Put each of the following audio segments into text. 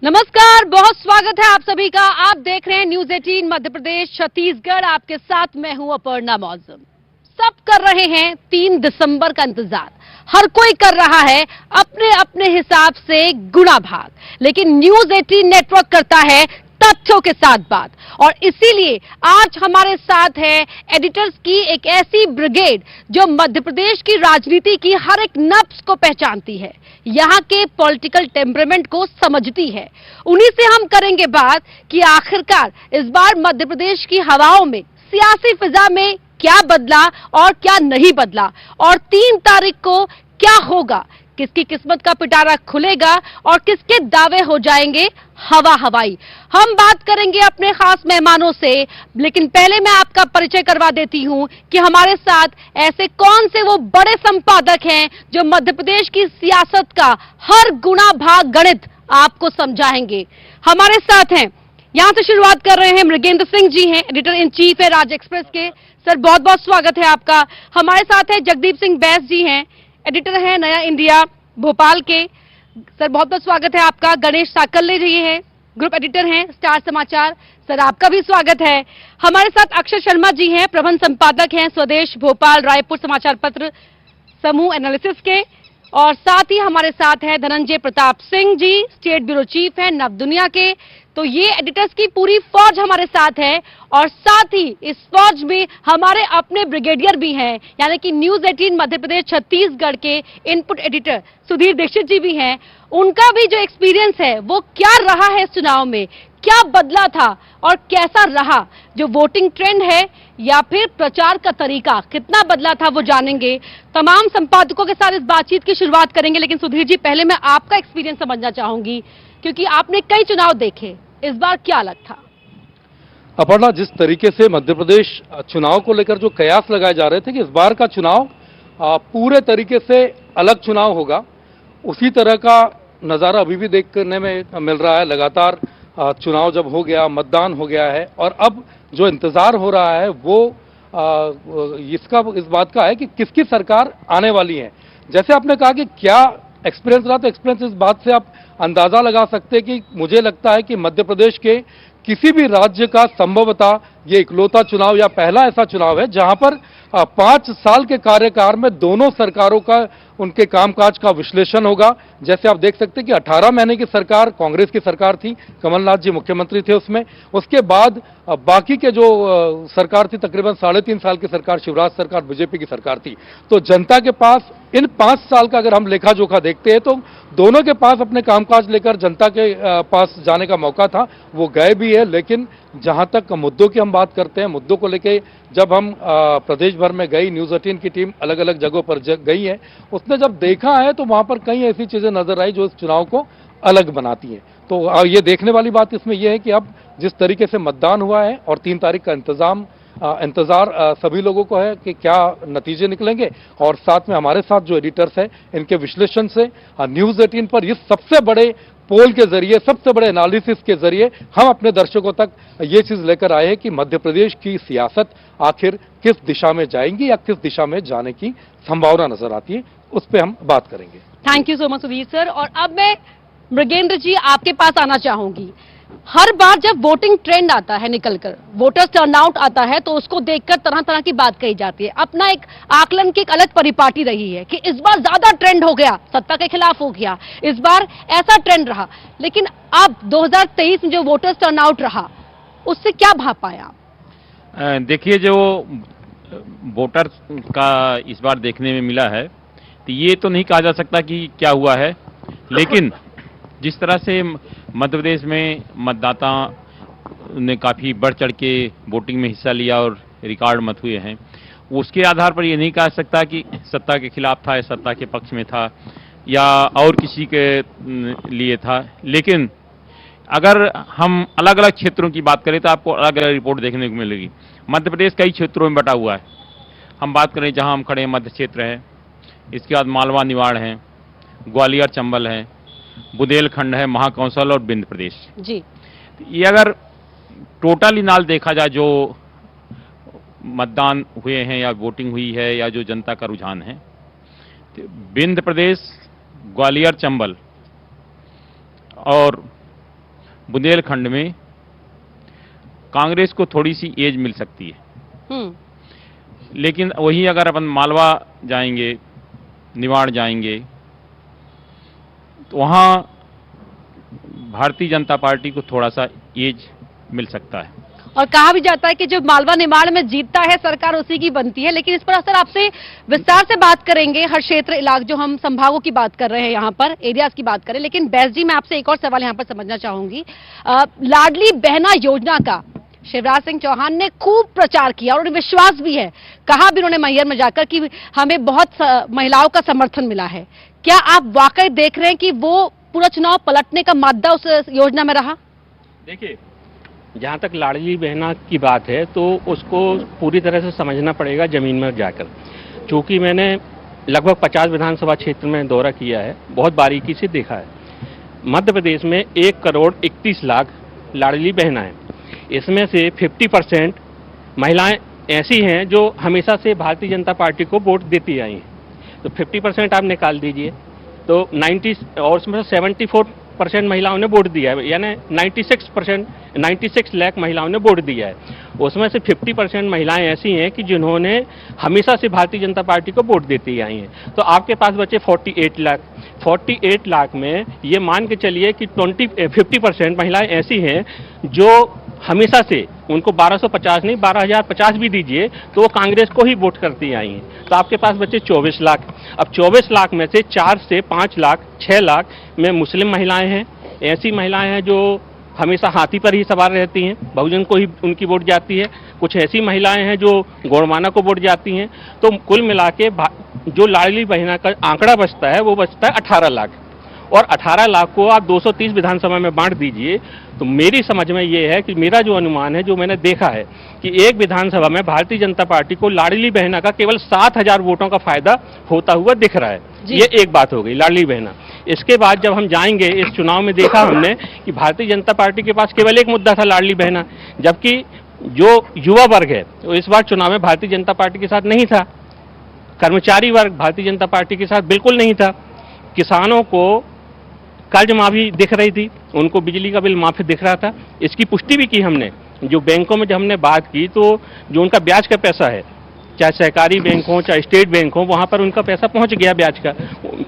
नमस्कार, बहुत स्वागत है आप सभी का। आप देख रहे हैं न्यूज 18 मध्य प्रदेश छत्तीसगढ़। आपके साथ मैं हूं अपर्णा मौजम। सब कर रहे हैं 3 दिसंबर का इंतजार। हर कोई कर रहा है अपने अपने हिसाब से गुणा भाग, लेकिन न्यूज 18 नेटवर्क करता है तथ्यों के साथ बात। और इसीलिए आज हमारे साथ है एडिटर्स की एक ऐसी ब्रिगेड जो मध्य प्रदेश की राजनीति की हर एक नब्ज को पहचानती है, यहां के पॉलिटिकल टेम्परामेंट को समझती है। उन्हीं से हम करेंगे बात कि आखिरकार इस बार मध्य प्रदेश की हवाओं में, सियासी फिजा में क्या बदला और क्या नहीं बदला, और 3 तारीख को क्या होगा, किसकी किस्मत का पिटारा खुलेगा और किसके दावे हो जाएंगे हवा हवाई। हम बात करेंगे अपने खास मेहमानों से, लेकिन पहले मैं आपका परिचय करवा देती हूं कि हमारे साथ ऐसे कौन से वो बड़े संपादक हैं जो मध्य प्रदेश की सियासत का हर गुणा भाग गणित आपको समझाएंगे। हमारे साथ हैं, यहां से शुरुआत कर रहे हैं, मृगेंद्र सिंह जी हैं, एडिटर इन चीफ है राज एक्सप्रेस के। सर, बहुत बहुत स्वागत है आपका। हमारे साथ है जगदीप सिंह बैस जी हैं, एडिटर हैं नया इंडिया भोपाल के। सर, बहुत बहुत स्वागत है आपका। गणेश साकल्ले जी हैं, ग्रुप एडिटर हैं स्टार समाचार। सर, आपका भी स्वागत है। हमारे साथ अक्षय शर्मा जी हैं, प्रबंध संपादक हैं स्वदेश भोपाल रायपुर समाचार पत्र समूह एनालिसिस के। और साथ ही हमारे साथ है Dhananjay Pratap Singh ji, state bureau chief है नव दुनिया के। तो ये एडिटर्स की पूरी फौज हमारे साथ है, और साथ ही इस फौज में हमारे अपने ब्रिगेडियर भी हैं, यानी कि न्यूज 18 मध्य प्रदेश छत्तीसगढ़ के इनपुट एडिटर सुधीर दीक्षित जी भी हैं। उनका भी जो एक्सपीरियंस है वो क्या रहा है, चुनाव में क्या बदला था और कैसा रहा, जो वोटिंग ट्रेंड है या फिर प्रचार का तरीका कितना बदला था, वो जानेंगे। तमाम संपादकों के साथ इस बातचीत की शुरुआत करेंगे, लेकिन सुधीर जी, पहले मैं आपका एक्सपीरियंस समझना चाहूंगी, क्योंकि आपने कई चुनाव देखे, इस बार क्या अलग था? अपर्णा, जिस तरीके से मध्य प्रदेश चुनाव को लेकर जो कयास लगाए जा रहे थे कि इस बार का चुनाव पूरे तरीके से अलग चुनाव होगा, उसी तरह का नज़ारा अभी भी देखने में मिल रहा है। लगातार चुनाव जब हो गया, मतदान हो गया है, और अब जो इंतजार हो रहा है वो इस बात का है कि किसकी सरकार आने वाली है। जैसे आपने कहा कि क्या एक्सपीरियंस रहा, तो एक्सपीरियंस इस बात से आप अंदाजा लगा सकते हैं कि मुझे लगता है कि मध्य प्रदेश के किसी भी राज्य का संभवतः ये इकलौता चुनाव या पहला ऐसा चुनाव है जहां पर 5 साल के कार्यकाल में दोनों सरकारों का, उनके कामकाज का विश्लेषण होगा। जैसे आप देख सकते हैं कि 18 महीने की सरकार कांग्रेस की सरकार थी, कमलनाथ जी मुख्यमंत्री थे उसमें। उसके बाद बाकी के जो सरकार थी, तकरीबन 3.5 साल की सरकार, शिवराज सरकार, बीजेपी की सरकार थी। तो जनता के पास इन 5 साल का अगर हम लेखा जोखा देखते हैं तो दोनों के पास अपने कामकाज लेकर जनता के पास जाने का मौका था, वो गए भी है। लेकिन जहां तक मुद्दों की हम बात करते हैं, मुद्दों को लेके जब हम प्रदेश भर में गई, न्यूज 18 की टीम अलग अलग जगहों पर गई है, उसने जब देखा है तो वहां पर कई ऐसी चीजें नजर आई जो इस चुनाव को अलग बनाती हैं। तो ये देखने वाली बात इसमें यह है कि अब जिस तरीके से मतदान हुआ है और 3 तारीख का इंतजार सभी लोगों को है कि क्या नतीजे निकलेंगे। और साथ में हमारे साथ जो एडिटर्स हैं, इनके विश्लेषण से न्यूज 18 पर इस सबसे बड़े पोल के जरिए, सबसे बड़े एनालिसिस के जरिए हम अपने दर्शकों तक ये चीज लेकर आए हैं कि मध्य प्रदेश की सियासत आखिर किस दिशा में जाएंगी या किस दिशा में जाने की संभावना नजर आती है, उस पर हम बात करेंगे। Thank you so much Sudhir sir. और अब मैं मृगेंद्र जी आपके पास आना चाहूंगी। हर बार जब वोटिंग ट्रेंड आता है, निकलकर वोटर्स टर्नआउट आता है, तो उसको देखकर तरह तरह की बात कही जाती है। अपना एक आकलन की एक अलग परिपाटी रही है कि इस बार ज्यादा ट्रेंड हो गया, सत्ता के खिलाफ हो गया, इस बार ऐसा ट्रेंड रहा। लेकिन अब 2023 में जो वोटर्स टर्नआउट रहा, उससे क्या भाप पाया? देखिए, जो वोटर का इस बार देखने में मिला है, तो ये तो नहीं कहा जा सकता कि क्या हुआ है, लेकिन जिस तरह से मध्य प्रदेश में मतदाता ने काफ़ी बढ़ चढ़ के वोटिंग में हिस्सा लिया और रिकॉर्ड मत हुए हैं, उसके आधार पर ये नहीं कहा सकता कि सत्ता के खिलाफ था या सत्ता के पक्ष में था या और किसी के लिए था। लेकिन अगर हम अलग अलग क्षेत्रों की बात करें तो आपको अलग अलग रिपोर्ट देखने को मिलेगी। मध्य प्रदेश कई क्षेत्रों में बटा हुआ है। हम बात करें जहां हम खड़े हैं, मध्य क्षेत्र है, इसके बाद मालवा निवाड़ है, ग्वालियर चंबल है, बुंदेलखंड है, महाकौशल और विंध्य प्रदेश जी। ये अगर टोटल नाल देखा जाए, जो मतदान हुए हैं या वोटिंग हुई है या जो जनता का रुझान है, विंध्य प्रदेश, ग्वालियर चंबल और बुंदेलखंड में कांग्रेस को थोड़ी सी एज मिल सकती है। लेकिन वही अगर अपन मालवा जाएंगे, निवाड़ जाएंगे, तो वहाँ भारतीय जनता पार्टी को थोड़ा सा एज मिल सकता है। और कहा भी जाता है कि जो मालवा निमाड़ में जीतता है सरकार उसी की बनती है। लेकिन इस पर सर आपसे विस्तार से बात करेंगे, हर क्षेत्र इलाके जो हम संभागों की बात कर रहे हैं, यहाँ पर एरियाज की बात करें। लेकिन बैस जी, मैं आपसे एक और सवाल यहाँ पर समझना चाहूंगी। लाडली बहना योजना का शिवराज सिंह चौहान ने खूब प्रचार किया और उन्हें विश्वास भी है, कहा भी उन्होंने मैहर में जाकर कि हमें बहुत महिलाओं का समर्थन मिला है। क्या आप वाकई देख रहे हैं कि वो पूरा चुनाव पलटने का मादा उस योजना में रहा? देखिए, जहाँ तक लाडली बहना की बात है तो उसको पूरी तरह से समझना पड़ेगा जमीन में जाकर। चूँकि मैंने लगभग 50 विधानसभा क्षेत्र में दौरा किया है, बहुत बारीकी से देखा है। मध्य प्रदेश में 1,31,00,000 लाडली बहना है। इसमें से 50% महिलाएं ऐसी हैं जो हमेशा से भारतीय जनता पार्टी को वोट देती आई हैं। तो 50% आप निकाल दीजिए तो 90 और उसमें 74% महिलाओं ने वोट दिया है, यानी 96 लाख महिलाओं ने वोट दिया है। उसमें से 50% महिलाएं ऐसी हैं कि जिन्होंने हमेशा से भारतीय जनता पार्टी को वोट देती आई हैं। तो आपके पास बचे 48 लाख। 48 लाख में ये मान के चलिए कि 50% महिलाएं ऐसी हैं जो हमेशा से, उनको 1250 नहीं 12,050 भी दीजिए तो वो कांग्रेस को ही वोट करती आई हैं। तो आपके पास बचे 24 लाख। अब 24 लाख में से 4 से 5 लाख 6 लाख में मुस्लिम महिलाएं हैं। ऐसी महिलाएं हैं जो हमेशा हाथी पर ही सवार रहती हैं, बहुजन को ही उनकी वोट जाती है। कुछ ऐसी महिलाएं हैं जो गौड़माना को वोट जाती हैं। तो कुल मिला के जो लाडली बहना का आंकड़ा बचता है वो बचता है 18 लाख। और 18 लाख को आप 230 विधानसभा में बांट दीजिए तो मेरी समझ में ये है कि मेरा जो अनुमान है, जो मैंने देखा है कि एक विधानसभा में भारतीय जनता पार्टी को लाडली बहना का केवल 7,000 वोटों का फायदा होता हुआ दिख रहा है। ये एक बात हो गई लाडली बहना। इसके बाद जब हम जाएंगे इस चुनाव में, देखा हमने कि भारतीय जनता पार्टी के पास केवल एक मुद्दा था लाडली बहना, जबकि जो युवा वर्ग है वो इस बार चुनाव में भारतीय जनता पार्टी के साथ नहीं था। कर्मचारी वर्ग भारतीय जनता पार्टी के साथ बिल्कुल नहीं था। किसानों को कर्ज माफी दिख रही थी, उनको बिजली का बिल माफी दिख रहा था। इसकी पुष्टि भी की हमने। जो बैंकों में जब हमने बात की तो जो उनका ब्याज का पैसा है, चाहे सहकारी बैंक हो चाहे स्टेट बैंक हो, वहां पर उनका पैसा पहुंच गया ब्याज का।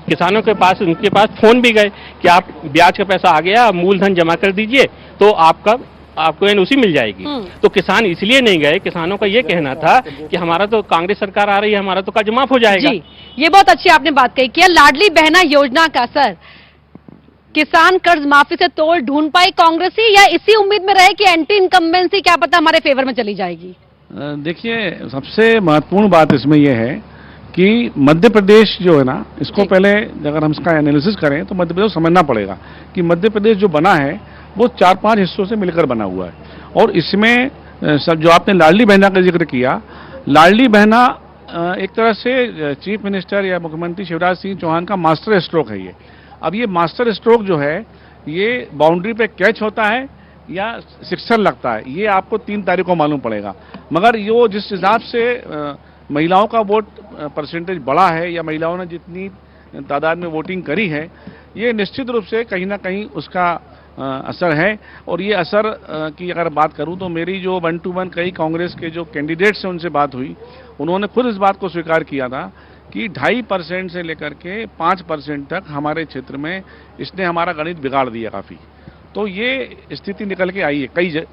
किसानों के पास, उनके पास फोन भी गए कि आप ब्याज का पैसा आ गया, मूलधन जमा कर दीजिए तो आपको एनओसी मिल जाएगी। तो किसान इसलिए नहीं गए, किसानों का ये कहना था कि हमारा तो कांग्रेस सरकार आ रही है, हमारा तो कर्ज माफ हो जाएगा। जी, ये बहुत अच्छी आपने बात कही। क्या लाडली बहना योजना का सर किसान कर्ज माफी से तोड़ ढूंढ पाई कांग्रेस ही, या इसी उम्मीद में रहे कि एंटी इनकम्बेंसी क्या पता हमारे फेवर में चली जाएगी? देखिए, सबसे महत्वपूर्ण बात इसमें यह है कि मध्य प्रदेश जो है ना, इसको पहले अगर हम इसका एनालिसिस करें तो मध्य प्रदेश समझना पड़ेगा कि मध्य प्रदेश जो बना है वो 4-5 हिस्सों से मिलकर बना हुआ है। और इसमें जो आपने लाडली बहना का जिक्र किया, लाडली बहना एक तरह से चीफ मिनिस्टर या मुख्यमंत्री शिवराज सिंह चौहान का मास्टर स्ट्रोक है ये। अब ये मास्टर स्ट्रोक जो है ये बाउंड्री पे कैच होता है या सिक्सर लगता है, ये आपको 3 तारीख को मालूम पड़ेगा। मगर ये जिस हिसाब से महिलाओं का वोट परसेंटेज बढ़ा है या महिलाओं ने जितनी तादाद में वोटिंग करी है, ये निश्चित रूप से कहीं ना कहीं उसका असर है। और ये असर की अगर बात करूं तो मेरी जो 1 to 1 कई कांग्रेस के जो कैंडिडेट्स हैं उनसे बात हुई, उन्होंने खुद इस बात को स्वीकार किया था कि 2.5% से लेकर के 5% तक हमारे क्षेत्र में इसने हमारा गणित बिगाड़ दिया काफ़ी। तो ये स्थिति निकल के आई है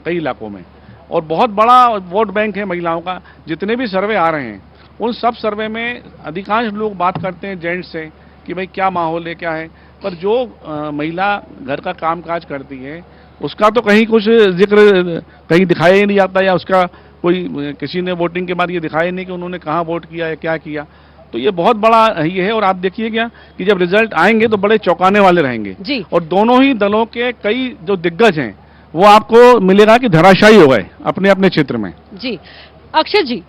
कई इलाकों में, और बहुत बड़ा वोट बैंक है महिलाओं का। जितने भी सर्वे आ रहे हैं उन सब सर्वे में अधिकांश लोग बात करते हैं जेंट्स से कि भाई क्या माहौल है, क्या है, पर जो महिला घर का कामकाज करती है उसका तो कहीं कुछ जिक्र कहीं दिखाया ही नहीं जाता, या उसका कोई किसी ने वोटिंग के बाद ये दिखाया नहीं कि उन्होंने कहाँ वोट किया या क्या किया। तो ये बहुत बड़ा ये है। और आप देखिए क्या कि जब रिजल्ट आएंगे तो बड़े चौंकाने वाले रहेंगे जी। और दोनों ही दलों के कई जो दिग्गज हैं वो आपको मिलेगा कि धराशायी हो गए अपने अपने क्षेत्र में। जी अक्षय जी,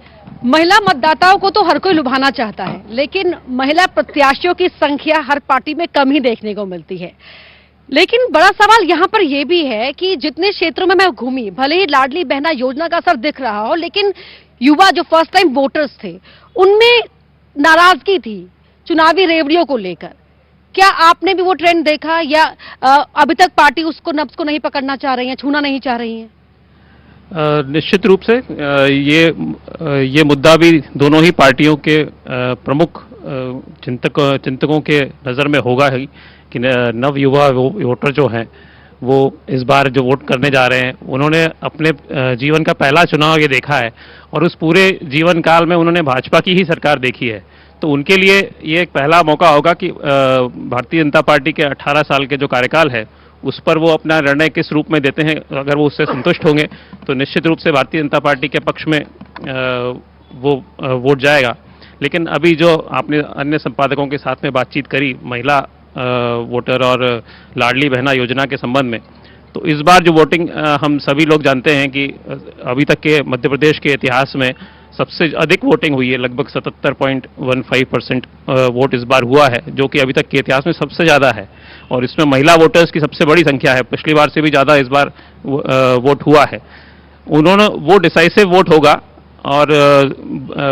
महिला मतदाताओं को तो हर कोई लुभाना चाहता है, लेकिन महिला प्रत्याशियों की संख्या हर पार्टी में कम ही देखने को मिलती है। लेकिन बड़ा सवाल यहाँ पर यह भी है कि जितने क्षेत्रों में मैं घूमी, भले ही लाडली बहना योजना का असर दिख रहा हो, लेकिन युवा जो फर्स्ट टाइम वोटर्स थे उनमें नाराजगी थी चुनावी रेवड़ियों को लेकर। क्या आपने भी वो ट्रेंड देखा या अभी तक पार्टी उसको नब्ज को नहीं पकड़ना चाह रही है, छूना नहीं चाह रही है? निश्चित रूप से ये मुद्दा भी दोनों ही पार्टियों के प्रमुख चिंतकों के नज़र में होगा ही कि नव युवा वोटर जो हैं वो इस बार जो वोट करने जा रहे हैं, उन्होंने अपने जीवन का पहला चुनाव ये देखा है और उस पूरे जीवन काल में उन्होंने भाजपा की ही सरकार देखी है। तो उनके लिए ये एक पहला मौका होगा कि भारतीय जनता पार्टी के 18 साल के जो कार्यकाल है उस पर वो अपना निर्णय किस रूप में देते हैं। अगर वो उससे संतुष्ट होंगे तो निश्चित रूप से भारतीय जनता पार्टी के पक्ष में वो वोट जाएगा। लेकिन अभी जो आपने अन्य संपादकों के साथ में बातचीत करी महिला वोटर और लाडली बहना योजना के संबंध में, तो इस बार जो वोटिंग हम सभी लोग जानते हैं कि अभी तक के मध्य प्रदेश के इतिहास में सबसे अधिक वोटिंग हुई है, लगभग 77.15% वोट इस बार हुआ है, जो कि अभी तक के इतिहास में सबसे ज़्यादा है। और इसमें महिला वोटर्स की सबसे बड़ी संख्या है, पिछली बार से भी ज़्यादा इस बार वोट हुआ है। वो डिसाइसिव वोट होगा। और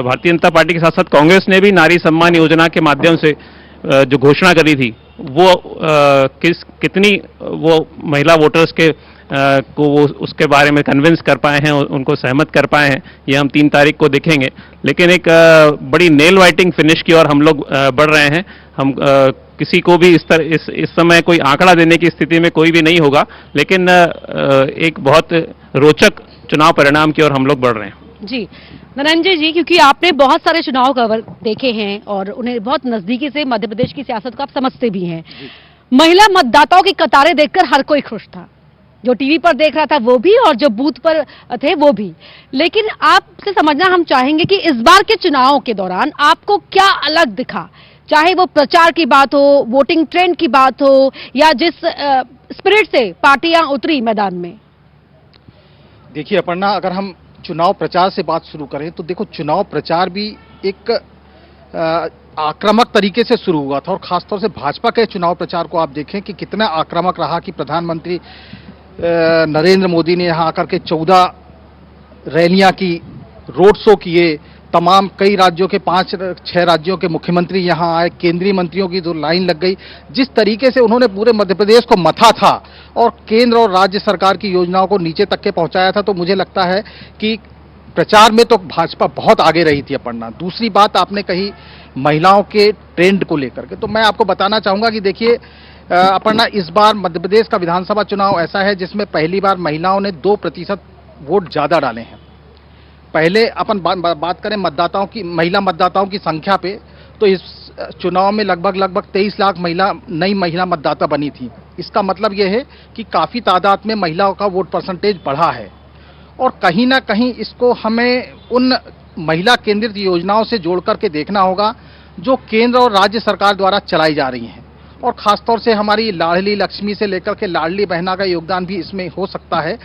भारतीय जनता पार्टी के साथ साथ कांग्रेस ने भी नारी सम्मान योजना के माध्यम से जो घोषणा करी थी वो कितनी वो महिला वोटर्स के को वो उसके बारे में कन्विंस कर पाए हैं, उनको सहमत कर पाए हैं, ये हम 3 तारीख को देखेंगे। लेकिन एक बड़ी नेल वाइटिंग फिनिश की ओर हम लोग बढ़ रहे हैं। हम किसी को भी इस समय कोई आंकड़ा देने की स्थिति में कोई भी नहीं होगा, लेकिन एक बहुत रोचक चुनाव परिणाम की ओर हम लोग बढ़ रहे हैं। जी धनंजय जी, क्योंकि आपने बहुत सारे चुनाव कवर देखे हैं और उन्हें बहुत नजदीकी से मध्य प्रदेश की सियासत को आप समझते भी हैं। महिला मतदाताओं की कतारें देखकर हर कोई खुश था, जो टीवी पर देख रहा था वो भी और जो बूथ पर थे वो भी। लेकिन आपसे समझना हम चाहेंगे कि इस बार के चुनाव के दौरान आपको क्या अलग दिखा, चाहे वो प्रचार की बात हो, वोटिंग ट्रेंड की बात हो, या जिस स्पिरिट से पार्टियां उतरी मैदान में। देखिए अपर्णा, अगर हम चुनाव प्रचार से बात शुरू करें तो देखो, चुनाव प्रचार भी एक आक्रामक तरीके से शुरू हुआ था और खासतौर से भाजपा के चुनाव प्रचार को आप देखें कि कितना आक्रामक रहा कि प्रधानमंत्री नरेंद्र मोदी ने यहाँ आकर के 14 रैलियां की, रोड शो किए, तमाम कई राज्यों के 5-6 राज्यों के मुख्यमंत्री यहाँ आए, केंद्रीय मंत्रियों की जो लाइन लग गई, जिस तरीके से उन्होंने पूरे मध्य प्रदेश को मथा था और केंद्र और राज्य सरकार की योजनाओं को नीचे तक के पहुंचाया था, तो मुझे लगता है कि प्रचार में तो भाजपा बहुत आगे रही थी अपर्णा। दूसरी बात आपने कही महिलाओं के ट्रेंड को लेकर के, तो मैं आपको बताना चाहूंगा कि देखिए अपर्णा, इस बार मध्य प्रदेश का विधानसभा चुनाव ऐसा है जिसमें पहली बार महिलाओं ने 2% वोट ज्यादा डाले हैं। पहले अपन बात करें मतदाताओं की, महिला मतदाताओं की संख्या पे, तो इस चुनाव में लगभग 23 लाख नई महिला मतदाता बनी थी। इसका मतलब यह है कि काफी तादाद में महिलाओं का वोट परसेंटेज बढ़ा है और कहीं ना कहीं इसको हमें उन महिला केंद्रित योजनाओं से जोड़ करके देखना होगा जो केंद्र और राज्य सरकार द्वारा चलाई जा रही हैं। और खासतौर से हमारी लाडली लक्ष्मी से लेकर के लाडली बहना का योगदान भी इसमें हो सकता है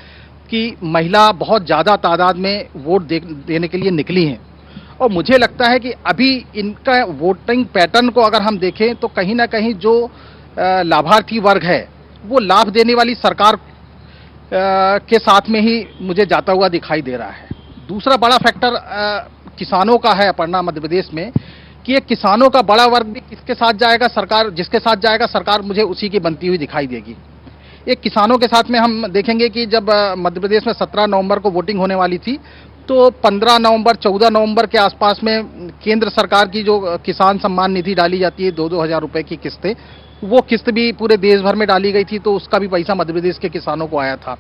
कि महिला बहुत ज़्यादा तादाद में वोट देने के लिए निकली हैं। और मुझे लगता है कि अभी इनका वोटिंग पैटर्न को अगर हम देखें तो कहीं ना कहीं जो लाभार्थी वर्ग है वो लाभ देने वाली सरकार के साथ में ही मुझे जाता हुआ दिखाई दे रहा है। दूसरा बड़ा फैक्टर किसानों का है अपर्णा मध्य प्रदेश में, कि ये किसानों का बड़ा वर्ग भी किसके साथ जाएगा, सरकार जिसके साथ जाएगा सरकार मुझे उसी की बनती हुई दिखाई देगी। एक किसानों के साथ में हम देखेंगे कि जब मध्य प्रदेश में 17 नवंबर को वोटिंग होने वाली थी तो 15 नवंबर 14 नवंबर के आसपास में केंद्र सरकार की जो किसान सम्मान निधि डाली जाती है 2-2 हज़ार रुपए की किस्तें, वो किस्त भी पूरे देश भर में डाली गई थी, तो उसका भी पैसा मध्य प्रदेश के किसानों को आया था।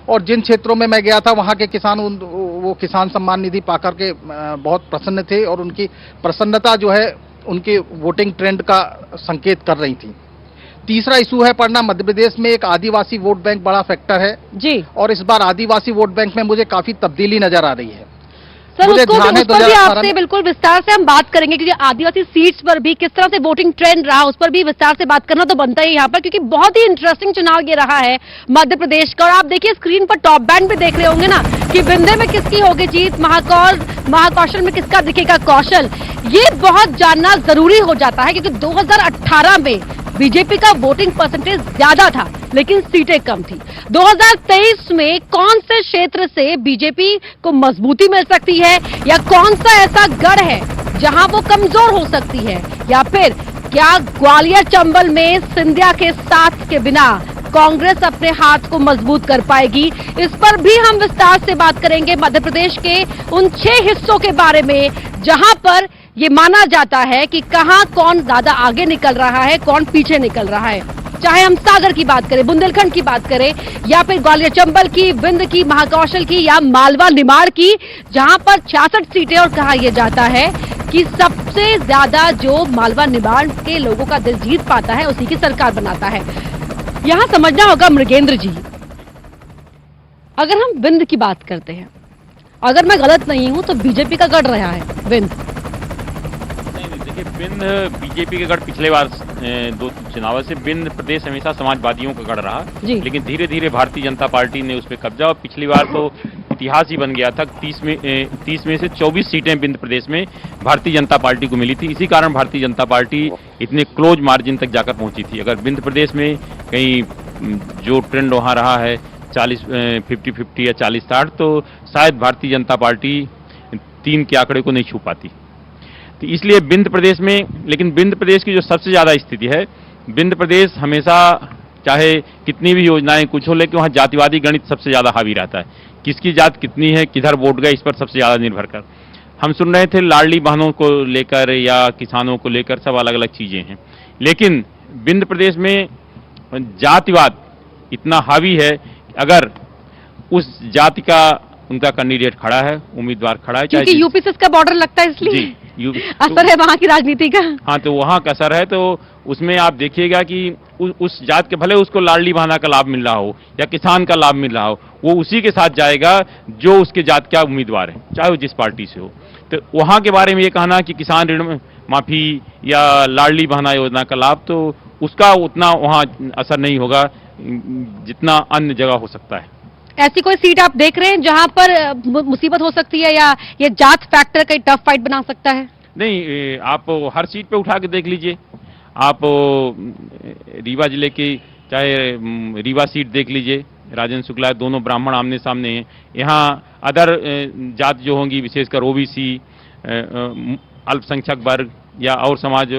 और जिन क्षेत्रों में मैं गया था वहाँ के किसान वो किसान सम्मान निधि पाकर के बहुत प्रसन्न थे और उनकी प्रसन्नता जो है उनके वोटिंग ट्रेंड का संकेत कर रही थी। तीसरा इशू है पढ़ना, मध्य प्रदेश में एक आदिवासी वोट बैंक बड़ा फैक्टर है जी, और इस बार आदिवासी वोट बैंक में मुझे काफी तब्दीली नजर आ रही है। सर उसको उस पर भी आपसे बिल्कुल विस्तार से हम बात करेंगे, क्योंकि आदिवासी सीट्स पर भी किस तरह से वोटिंग ट्रेंड रहा उस पर भी विस्तार से बात करना तो बनता ही यहाँ पर, क्योंकि बहुत ही इंटरेस्टिंग चुनाव ये रहा है मध्य प्रदेश का। और आप देखिए स्क्रीन पर टॉप बैंड भी देख रहे होंगे ना कि विंध्य में किसकी होगी जीत, महाकौशल में किसका दिखेगा कौशल। ये बहुत जानना जरूरी हो जाता है, क्योंकि 2018 में बीजेपी का वोटिंग परसेंटेज ज्यादा था लेकिन सीटें कम थी। 2023 में कौन से क्षेत्र से बीजेपी को मजबूती मिल सकती है, या कौन सा ऐसा गढ़ है जहां वो कमजोर हो सकती है, या फिर क्या ग्वालियर चंबल में सिंधिया के साथ के बिना कांग्रेस अपने हाथ को मजबूत कर पाएगी? इस पर भी हम विस्तार से बात करेंगे। मध्य प्रदेश के उन 6 हिस्सों के बारे में जहां पर ये माना जाता है कि कहां कौन ज्यादा आगे निकल रहा है, कौन पीछे निकल रहा है। चाहे हम सागर की बात करें, बुंदेलखंड की बात करें, या फिर ग्वालियर चंबल की, विंध्य की, महाकौशल की, या मालवा निमाड़ की, जहां पर 66 सीटें और कहा यह जाता है कि सबसे ज्यादा जो मालवा निमाड़ के लोगों का दिल जीत पाता है उसी की सरकार बनाता है। यहां समझना होगा मृगेंद्र जी, अगर हम विंध्य की बात करते हैं, अगर मैं गलत नहीं हूं तो बीजेपी का गढ़ रहा है विंध्य। देखिए, विंध्य बीजेपी का गढ़ पिछले बार 2 चुनाव से विंध्य प्रदेश हमेशा समाजवादियों का गढ़ रहा, लेकिन धीरे धीरे भारतीय जनता पार्टी ने उस पर कब्जा, और पिछली बार तो इतिहास ही बन गया था। 30 में से 24 सीटें विंध्य प्रदेश में भारतीय जनता पार्टी को मिली थी। इसी कारण भारतीय जनता पार्टी इतने क्लोज मार्जिन तक जाकर पहुंची थी। अगर विंध्य प्रदेश में कहीं जो ट्रेंड वहां रहा है 50-50 या 40-60, तो शायद भारतीय जनता पार्टी 3 के आंकड़े को नहीं छू पाती। तो इसलिए विंध्य प्रदेश में, लेकिन विंध्य प्रदेश की जो सबसे ज्यादा स्थिति है, विंध्य प्रदेश हमेशा चाहे कितनी भी योजनाएं कुछ हो, लेकिन वहां जातिवादी गणित सबसे ज्यादा हावी रहता है। किसकी जात कितनी है, किधर वोट गए, इस पर सबसे ज्यादा निर्भर कर। हम सुन रहे थे लाडली बहनों को लेकर या किसानों को लेकर, सब अलग अलग चीजें हैं, लेकिन विंध्य प्रदेश में जातिवाद इतना हावी है, अगर उस जाति का उनका कैंडिडेट खड़ा है, उम्मीदवार खड़ा है, क्योंकि यूपी से इसका बॉर्डर लगता है, इसलिए असर है वहां की राजनीति का। हाँ, तो वहां का असर है, तो उसमें आप देखिएगा कि उस जात के, भले उसको लाडली बहना का लाभ मिल रहा हो या किसान का लाभ मिल रहा हो, वो उसी के साथ जाएगा जो उसके जात का उम्मीदवार है, चाहे वो जिस पार्टी से हो। तो वहां के बारे में ये कहना कि किसान ऋण माफी या लाडली बहना योजना का लाभ, तो उसका उतना वहां असर नहीं होगा जितना अन्य जगह हो सकता है। ऐसी कोई सीट आप देख रहे हैं जहां पर मुसीबत हो सकती है, या ये जात फैक्टर कई टफ फाइट बना सकता है? नहीं, आप हर सीट पे उठा के देख लीजिए। आप रीवा जिले की चाहे रीवा सीट देख लीजिए, राजेंद्र शुक्ला, दोनों ब्राह्मण आमने सामने हैं। यहाँ अदर जात जो होंगी, विशेषकर ओबीसी, अल्पसंख्यक वर्ग या और समाज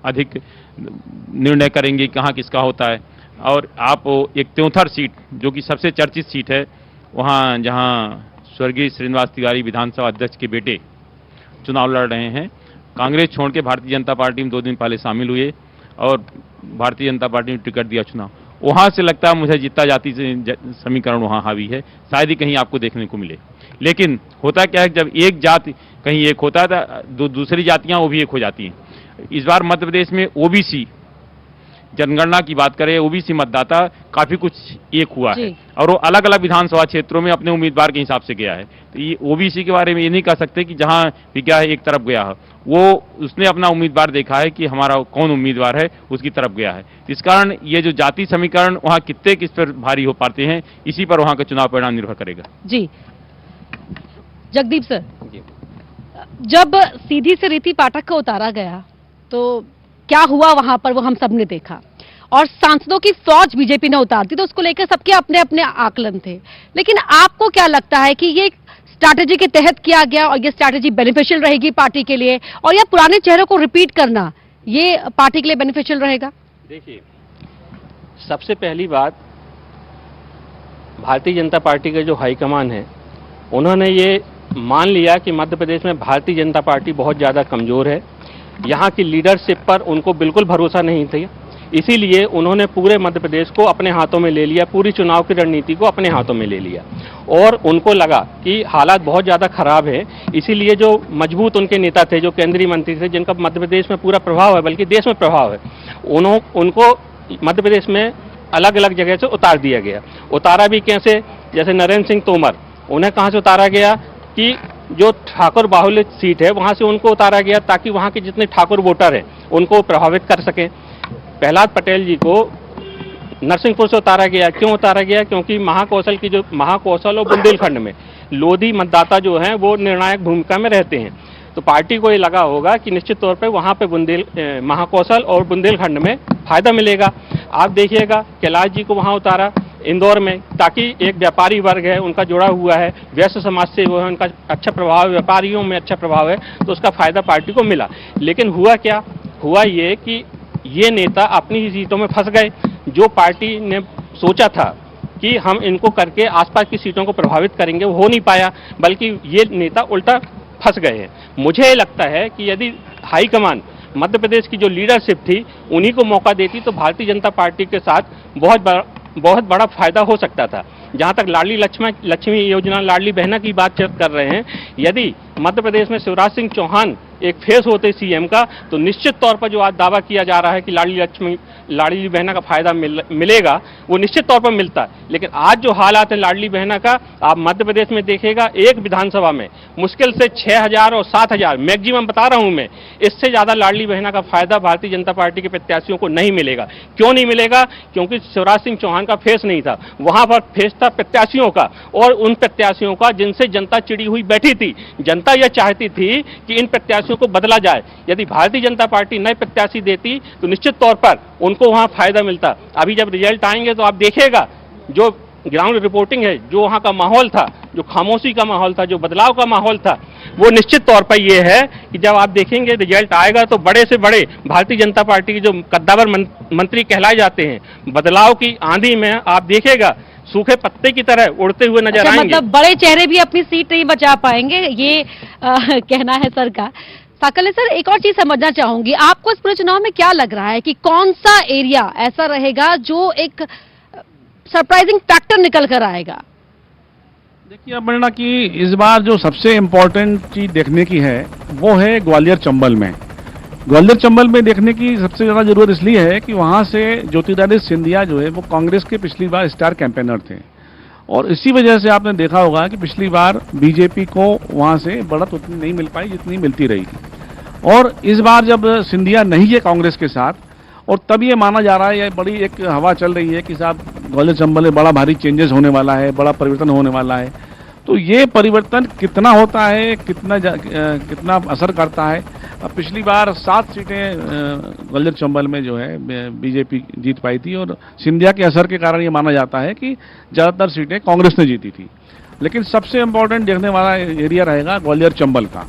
अधिक निर्णय करेंगे कहाँ किसका होता है। और आप एक त्योंथर सीट जो कि सबसे चर्चित सीट है, वहाँ जहाँ स्वर्गीय श्रीनिवास तिवारी विधानसभा अध्यक्ष के बेटे चुनाव लड़ रहे हैं, कांग्रेस छोड़ के भारतीय जनता पार्टी में 2 दिन पहले शामिल हुए और भारतीय जनता पार्टी ने टिकट दिया चुनाव। वहाँ से लगता है मुझे जितना जाति समीकरण वहाँ हावी है, शायद ही कहीं आपको देखने को मिले। लेकिन होता क्या है, जब एक जाति कहीं एक होता है तो दूसरी जातियाँ वो भी एक हो जाती हैं। इस बार मध्य प्रदेश में ओबीसी जनगणना की बात करें, ओबीसी मतदाता काफी कुछ एक हुआ है, और वो अलग अलग विधानसभा क्षेत्रों में अपने उम्मीदवार के हिसाब से गया है। तो ये ओबीसी के बारे में ये नहीं कह सकते कि जहां भी क्या है एक तरफ गया है, वो उसने अपना उम्मीदवार देखा है कि हमारा कौन उम्मीदवार है, उसकी तरफ गया है। इस कारण ये जो जाति समीकरण वहाँ कितने किस पर भारी हो पाते हैं, इसी पर वहाँ का चुनाव परिणाम निर्भर करेगा। जी जगदीप सर, जब सीधी से रीति पाठक को उतारा गया तो क्या हुआ वहां पर, वो हम सब ने देखा, और सांसदों की फौज बीजेपी ने उतार दी, तो उसको लेकर सबके अपने अपने आकलन थे। लेकिन आपको क्या लगता है कि ये स्ट्रैटेजी के तहत किया गया और ये स्ट्रैटेजी बेनिफिशियल रहेगी पार्टी के लिए, और या पुराने चेहरों को रिपीट करना ये पार्टी के लिए बेनिफिशियल रहेगा? देखिए, सबसे पहली बात, भारतीय जनता पार्टी के जो हाईकमान है उन्होंने ये मान लिया कि मध्य प्रदेश में भारतीय जनता पार्टी बहुत ज़्यादा कमज़ोर है, यहाँ की लीडरशिप पर उनको बिल्कुल भरोसा नहीं था। इसीलिए उन्होंने पूरे मध्य प्रदेश को अपने हाथों में ले लिया, पूरी चुनाव की रणनीति को अपने हाथों में ले लिया, और उनको लगा कि हालात बहुत ज़्यादा खराब है। इसीलिए जो मजबूत उनके नेता थे, जो केंद्रीय मंत्री थे, जिनका मध्य प्रदेश में पूरा प्रभाव है, बल्कि देश में प्रभाव है, उनको मध्य प्रदेश में अलग अलग जगह से उतार दिया गया। उतारा भी कैसे? जैसे नरेंद्र सिंह तोमर, उन्हें कहाँ से उतारा गया कि जो ठाकुर बाहुल्य सीट है वहाँ से उनको उतारा गया, ताकि वहाँ के जितने ठाकुर वोटर हैं उनको प्रभावित कर सकें। प्रहलाद पटेल जी को नरसिंहपुर से उतारा गया। क्यों उतारा गया? क्योंकि महाकौशल और बुंदेलखंड में लोधी मतदाता जो हैं वो निर्णायक भूमिका में रहते हैं। तो पार्टी को ये लगा होगा कि निश्चित तौर पे वहाँ पे महाकौशल और बुंदेलखंड में फायदा मिलेगा। आप देखिएगा कैलाश जी को वहाँ उतारा इंदौर में, ताकि एक व्यापारी वर्ग है उनका जुड़ा हुआ है, व्यस्त समाज से वो है, उनका अच्छा प्रभाव है, व्यापारियों में अच्छा प्रभाव है, तो उसका फायदा पार्टी को मिला। लेकिन हुआ क्या? हुआ ये कि ये नेता अपनी ही सीटों में फंस गए। जो पार्टी ने सोचा था कि हम इनको करके आसपास की सीटों को प्रभावित करेंगे, वो हो नहीं पाया, बल्कि ये नेता उल्टा फंस गए हैं। मुझे लगता है कि यदि हाईकमान मध्य प्रदेश की जो लीडरशिप थी उन्हीं को मौका देती तो भारतीय जनता पार्टी के साथ बहुत बड़ा फायदा हो सकता था। जहां तक लाडली लक्ष्मी योजना, लाडली बहना की बात कर रहे हैं, यदि मध्य प्रदेश में शिवराज सिंह चौहान एक फेस होते सीएम का, तो निश्चित तौर पर जो आज दावा किया जा रहा है कि लाडली बहना का फायदा मिलेगा, वो निश्चित तौर पर मिलता है। लेकिन आज जो हालात है लाडली बहना का, आप मध्य प्रदेश में देखेगा, एक विधानसभा में मुश्किल से 6,000 और 7,000 मैक्सिमम बता रहा हूं मैं, इससे ज्यादा लाडली बहना का फायदा भारतीय जनता पार्टी के प्रत्याशियों को नहीं मिलेगा। क्यों नहीं मिलेगा? क्योंकि शिवराज सिंह चौहान का फेस नहीं था, वहां पर फेस था प्रत्याशियों का, और उन प्रत्याशियों का जिनसे जनता चिड़ी हुई बैठी थी। जनता यह चाहती थी कि इन प्रत्याशियों को बदला जाए। यदि भारतीय जनता पार्टी नए प्रत्याशी देती तो निश्चित तौर पर उनको वहां फायदा मिलता। अभी जब रिजल्ट आएंगे तो आप देखिएगा, जो ग्राउंड रिपोर्टिंग है, जो वहां का माहौल था, जो खामोशी का माहौल था, जो बदलाव का माहौल था, वो निश्चित तौर पर यह है कि जब आप देखेंगे रिजल्ट आएगा तो बड़े से बड़े भारतीय जनता पार्टी के जो कद्दावर मंत्री कहलाए जाते हैं, बदलाव की आंधी में आप देखिएगा सूखे पत्ते की तरह उड़ते हुए नजर आएंगे। मतलब बड़े चेहरे भी अपनी सीट नहीं बचा पाएंगे, ये कहना है सर का। साकल्य सर, एक और चीज समझना चाहूंगी, आपको इस पूरे चुनाव में क्या लग रहा है कि कौन सा एरिया ऐसा रहेगा जो एक सरप्राइजिंग फैक्टर निकल कर आएगा? देखिए अपर्णा, कि इस बार जो सबसे इम्पोर्टेंट चीज देखने की है वो है ग्वालियर चंबल में। ग्वालियर चंबल में देखने की सबसे ज्यादा जरूरत इसलिए है कि वहां से ज्योतिरादित्य सिंधिया जो है वो कांग्रेस के पिछली बार स्टार कैंपेनर थे, और इसी वजह से आपने देखा होगा कि पिछली बार बीजेपी को वहां से बढ़त उतनी नहीं मिल पाई जितनी मिलती रही। और इस बार जब सिंधिया नहीं है कांग्रेस के साथ, और तब ये माना जा रहा है, ये बड़ी एक हवा चल रही है कि साहब ग्वालियर चंबल में बड़ा भारी चेंजेस होने वाला है, बड़ा परिवर्तन होने वाला है। तो ये परिवर्तन कितना होता है, कितना असर करता है? अब पिछली बार 7 सीटें ग्वालियर चंबल में जो है बीजेपी जीत पाई थी, और सिंधिया के असर के कारण ये माना जाता है कि ज़्यादातर सीटें कांग्रेस ने जीती थी। लेकिन सबसे इम्पोर्टेंट देखने वाला एरिया रहेगा ग्वालियर चंबल का।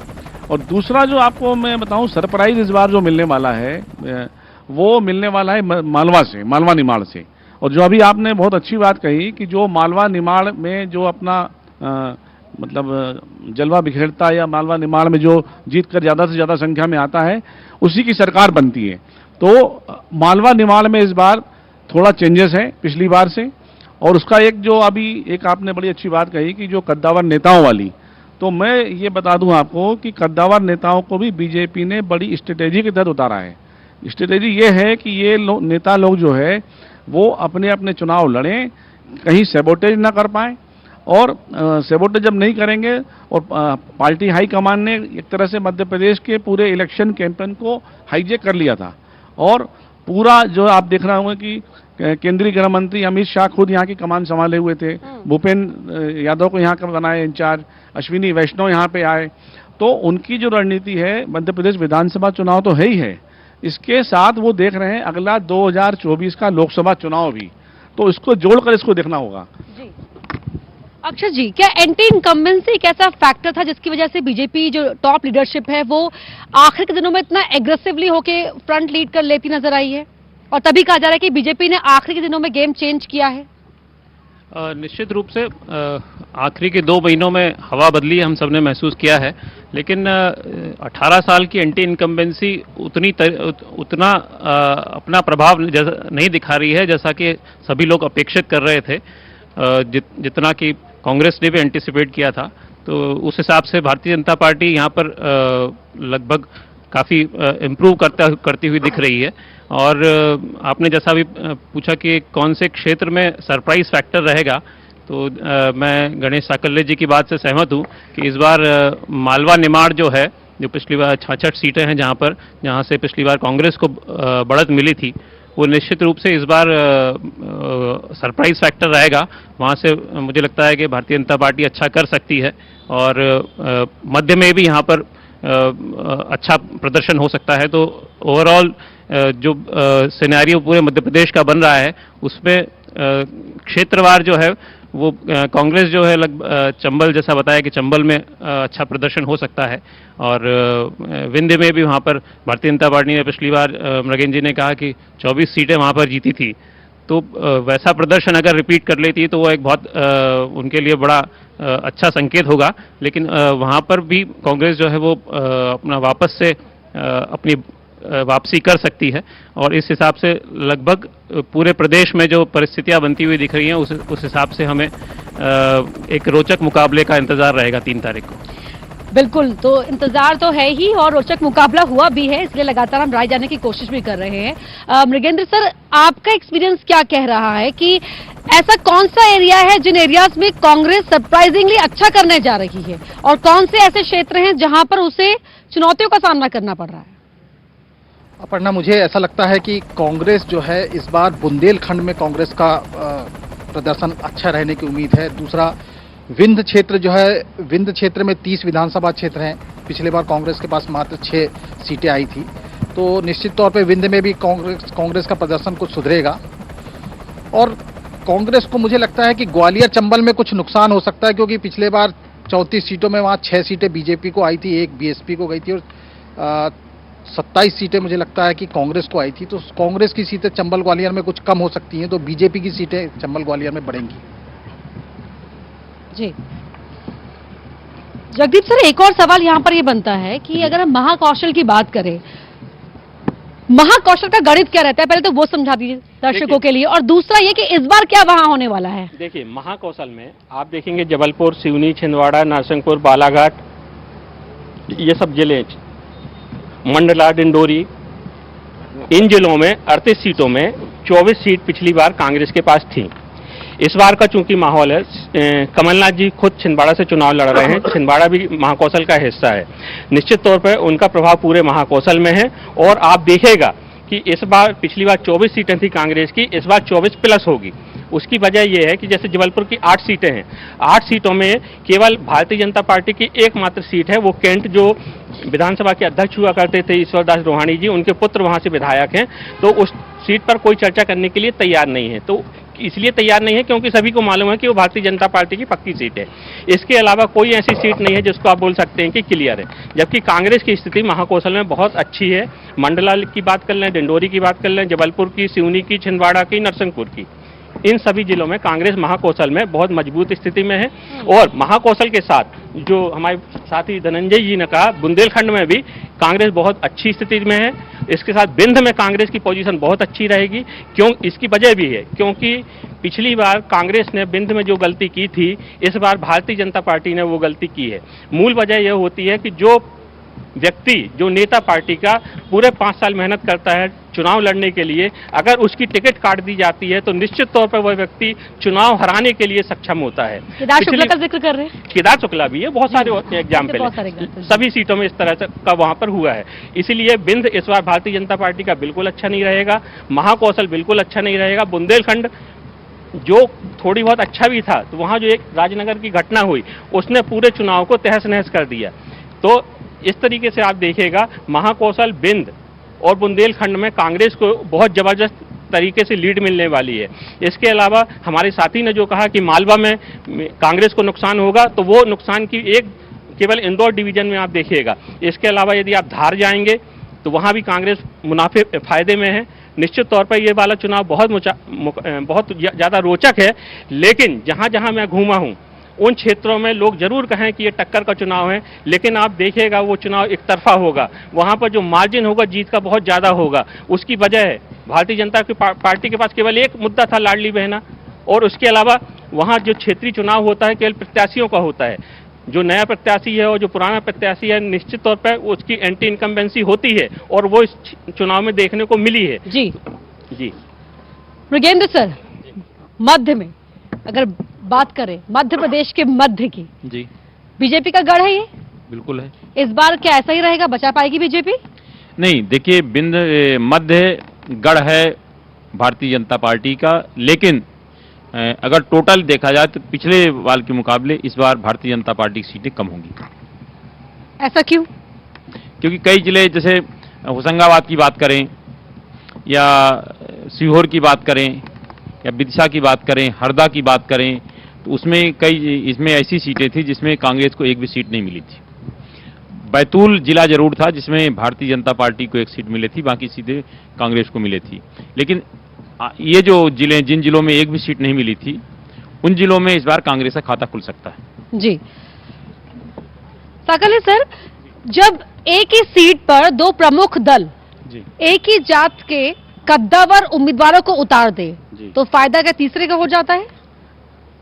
और दूसरा जो आपको मैं बताऊं सरप्राइज इस बार जो मिलने वाला है, वो मिलने वाला है मालवा से, मालवा निमाड़ से। और जो अभी आपने बहुत अच्छी बात कही कि जो मालवा निमाड़ में जो अपना मतलब जलवा बिखेरता है, या मालवा निमाड़ में जो जीतकर ज़्यादा से ज़्यादा संख्या में आता है, उसी की सरकार बनती है। तो मालवा निमाड़ में इस बार थोड़ा चेंजेस है पिछली बार से। और उसका एक जो अभी एक आपने बड़ी अच्छी बात कही कि जो कद्दावर नेताओं वाली, तो मैं ये बता दूं आपको कि कद्दावर नेताओं को भी बीजेपी ने बड़ी स्ट्रेटेजी के तहत उतारा है। स्ट्रेटेजी ये है कि ये नेता लोग जो है वो अपने अपने चुनाव लड़ें, कहीं सैबोटेज ना कर पाए, और सैबोटेज जब नहीं करेंगे, और पार्टी हाईकमान ने एक तरह से मध्य प्रदेश के पूरे इलेक्शन कैंपेन को हाईजेक कर लिया था। और पूरा जो आप देख रहे होंगे कि केंद्रीय गृह मंत्री अमित शाह खुद यहाँ की कमान संभाले हुए थे, भूपेंद्र यादव को यहाँ का बनाए इंचार्ज, अश्विनी वैष्णव यहाँ पे आए। तो उनकी जो रणनीति है, मध्य प्रदेश विधानसभा चुनाव तो है ही है, इसके साथ वो देख रहे हैं अगला 2024 का लोकसभा चुनाव भी, तो इसको जोड़कर इसको देखना होगा। जी अक्षय जी, क्या एंटी इनकम्बेंसी एक ऐसा फैक्टर था जिसकी वजह से बीजेपी जो टॉप लीडरशिप है वो आखिर के दिनों में इतना एग्रेसिवली होके फ्रंट लीड कर लेती नजर आई है, और तभी कहा जा रहा है कि बीजेपी ने आखिरी के दिनों में गेम चेंज किया है? निश्चित रूप से आखिरी के 2 महीनों में हवा बदली हम सबने महसूस किया है, लेकिन 18 साल की एंटी इनकम्बेंसी उतना अपना प्रभाव नहीं दिखा रही है जैसा कि सभी लोग अपेक्षित कर रहे थे, जितना कि कांग्रेस ने भी एंटिसिपेट किया था। तो उस हिसाब से भारतीय जनता पार्टी यहाँ पर लगभग काफ़ी इम्प्रूव करती हुई दिख रही है। और आपने जैसा भी पूछा कि कौन से क्षेत्र में सरप्राइज फैक्टर रहेगा, तो मैं गणेश साकल्य जी की बात से सहमत हूँ कि इस बार मालवा निमाड़ जो है, जो पिछली बार 66 सीटें हैं जहाँ से पिछली बार कांग्रेस को बढ़त मिली थी, वो निश्चित रूप से इस बार सरप्राइज फैक्टर रहेगा। वहाँ से मुझे लगता है कि भारतीय जनता पार्टी अच्छा कर सकती है, और मध्य में भी यहाँ पर अच्छा प्रदर्शन हो सकता है। तो ओवरऑल जो सिनेरियो पूरे मध्य प्रदेश का बन रहा है, उसमें क्षेत्रवार जो है वो कांग्रेस जो है चंबल जैसा बताया कि चंबल में अच्छा प्रदर्शन हो सकता है, और विंध्य में भी वहाँ पर भारतीय जनता पार्टी ने पिछली बार मृगेन जी ने कहा कि 24 सीटें वहाँ पर जीती थी, तो वैसा प्रदर्शन अगर रिपीट कर लेती है तो वो एक बहुत उनके लिए बड़ा अच्छा संकेत होगा। लेकिन वहाँ पर भी कांग्रेस जो है वो अपना वापस से अपनी वापसी कर सकती है, और इस हिसाब से लगभग पूरे प्रदेश में जो परिस्थितियां बनती हुई दिख रही हैं उस हिसाब से हमें एक रोचक मुकाबले का इंतजार रहेगा 3 तारीख को। बिल्कुल, तो इंतजार तो है ही और रोचक मुकाबला हुआ भी है, इसलिए लगातार हम राय जानने की कोशिश भी कर रहे हैं। मृगेंद्र सर, आपका एक्सपीरियंस क्या कह रहा है कि ऐसा कौन सा एरिया है जिन एरियाज में कांग्रेस सरप्राइजिंगली अच्छा करने जा रही है, और कौन से ऐसे क्षेत्र हैं जहां पर उसे चुनौतियों का सामना करना पड़ रहा है? अपर्णा, मुझे ऐसा लगता है कि कांग्रेस जो है इस बार बुंदेलखंड में कांग्रेस का प्रदर्शन अच्छा रहने की उम्मीद है। दूसरा, विंध्य क्षेत्र जो है, विंध्य क्षेत्र में 30 विधानसभा क्षेत्र हैं। पिछले बार कांग्रेस के पास मात्र 6 सीटें आई थी, तो निश्चित तौर पे विंध्य में भी कांग्रेस का प्रदर्शन कुछ सुधरेगा। और कांग्रेस को मुझे लगता है कि ग्वालियर चंबल में कुछ नुकसान हो सकता है, क्योंकि पिछले बार 34 सीटों में वहाँ 6 सीटें बीजेपी को आई थी, 1 बीएसपी को गई थी, और 27 सीटें मुझे लगता है कि कांग्रेस को आई थी। तो कांग्रेस की सीटें चंबल ग्वालियर में कुछ कम हो सकती हैं, तो बीजेपी की सीटें चंबल ग्वालियर में बढ़ेंगी। जी जगदीप सर, एक और सवाल यहां पर ये बनता है कि अगर हम महाकौशल की बात करें, महाकौशल का गणित क्या रहता है, पहले तो वो समझा दीजिए दर्शकों के लिए, और दूसरा ये कि इस बार क्या वहां होने वाला है। देखिए, महाकौशल में आप देखेंगे जबलपुर, सिवनी, छिंदवाड़ा, नरसिंहपुर, बालाघाट, ये सब जिले, मंडला, डिंडोरी, इन जिलों में 38 सीटों में 24 सीट पिछली बार कांग्रेस के पास थी। इस बार का चूंकि माहौल है, कमलनाथ जी खुद छिंदवाड़ा से चुनाव लड़ रहे हैं, छिंदवाड़ा भी महाकौशल का हिस्सा है, निश्चित तौर पर उनका प्रभाव पूरे महाकौशल में है। और आप देखेगा कि इस बार, पिछली बार 24 सीटें थी कांग्रेस की, इस बार 24 प्लस होगी। उसकी वजह यह है कि जैसे जबलपुर की 8 सीटें हैं, 8 सीटों में केवल भारतीय जनता पार्टी की एकमात्र सीट है, वो कैंट जो विधानसभा के अध्यक्ष हुआ करते थे ईश्वर दास रोहाणी जी, उनके पुत्र वहां से विधायक हैं, तो उस सीट पर कोई चर्चा करने के लिए तैयार नहीं है। तो इसलिए तैयार नहीं है क्योंकि सभी को मालूम है कि वो भारतीय जनता पार्टी की पक्की सीट है। इसके अलावा कोई ऐसी सीट नहीं है जिसको आप बोल सकते हैं कि क्लियर है, जबकि कांग्रेस की स्थिति महाकौशल में बहुत अच्छी है। मंडला की बात कर लें, डिंडोरी की बात कर लें, जबलपुर की, सिवनी की, छिंदवाड़ा की, नरसिंहपुर की, इन सभी जिलों में कांग्रेस महाकौशल में बहुत मजबूत स्थिति में है। और महाकौशल के साथ जो हमारे साथी धनंजय जी ने कहा, बुंदेलखंड में भी कांग्रेस बहुत अच्छी स्थिति में है। इसके साथ विंध्य में कांग्रेस की पोजीशन बहुत अच्छी रहेगी। क्यों? इसकी वजह भी है क्योंकि पिछली बार कांग्रेस ने विंध्य में जो गलती की थी, इस बार भारतीय जनता पार्टी ने वो गलती की है। मूल वजह यह होती है कि जो व्यक्ति, जो नेता पार्टी का पूरे 5 साल मेहनत करता है चुनाव लड़ने के लिए, अगर उसकी टिकट काट दी जाती है तो निश्चित तौर पर वह व्यक्ति चुनाव हराने के लिए सक्षम होता है। केदार शुक्ला का जिक्र कर रहे हैं, केदार शुक्ला भी है, बहुत सारे एग्जाम्पल सभी सीटों में इस तरह का वहां पर हुआ है। इसीलिए विंध्य इस बार भारतीय जनता पार्टी का बिल्कुल अच्छा नहीं रहेगा, महाकौशल बिल्कुल अच्छा नहीं रहेगा। बुंदेलखंड जो थोड़ी बहुत अच्छा भी था, तो वहां जो एक राजनगर की घटना हुई उसने पूरे चुनाव को तहस नहस कर दिया। तो इस तरीके से आप देखिएगा, महाकौशल, विंध्य और बुंदेलखंड में कांग्रेस को बहुत जबरदस्त तरीके से लीड मिलने वाली है। इसके अलावा हमारे साथी ने जो कहा कि मालवा में कांग्रेस को नुकसान होगा, तो वो नुकसान की एक केवल इंदौर डिवीजन में आप देखिएगा। इसके अलावा यदि आप धार जाएंगे तो वहां भी कांग्रेस मुनाफे फायदे में है। निश्चित तौर पर यह वाला चुनाव बहुत ज्यादा रोचक है। लेकिन जहां जहां मैं घूमा हूं उन क्षेत्रों में लोग जरूर कहें कि ये टक्कर का चुनाव है, लेकिन आप देखिएगा वो चुनाव एक तरफा होगा। वहां पर जो मार्जिन होगा जीत का बहुत ज्यादा होगा। उसकी वजह है भारतीय जनता पार्टी के पास केवल एक मुद्दा था, लाडली बहना, और उसके अलावा वहां जो क्षेत्रीय चुनाव होता है केवल प्रत्याशियों का होता है। जो नया प्रत्याशी है और जो पुराना प्रत्याशी है, निश्चित तौर पर उसकी एंटी इनकम्बेंसी होती है, और वो इस चुनाव में देखने को मिली है। जी जी मृगेंद्र सर, मध्य में अगर बात करें, मध्य प्रदेश के मध्य की, जी बीजेपी का गढ़ है ये? बिल्कुल है। इस बार क्या ऐसा ही रहेगा, बचा पाएगी बीजेपी? नहीं, देखिए, मध्य गढ़ है भारतीय जनता पार्टी का, लेकिन अगर टोटल देखा जाए तो पिछले बार के मुकाबले इस बार भारतीय जनता पार्टी की सीटें कम होंगी। ऐसा क्यों? क्योंकि कई जिले, जैसे होशंगाबाद की बात करें या सीहोर की बात करें या विदिशा की बात करें, हरदा की बात करें, तो उसमें इसमें ऐसी सीटें थी जिसमें कांग्रेस को एक भी सीट नहीं मिली थी। बैतूल जिला जरूर था जिसमें भारतीय जनता पार्टी को एक सीट मिली थी, बाकी सीटें कांग्रेस को मिली थी। लेकिन ये जो जिन जिलों में एक भी सीट नहीं मिली थी, उन जिलों में इस बार कांग्रेस का खाता खुल सकता है। जी साकले सर, जब एक ही सीट पर दो प्रमुख दल जी एक ही जात के कद्दावर उम्मीदवारों को उतार दे जी। तो फायदा क्या तीसरे का हो जाता है?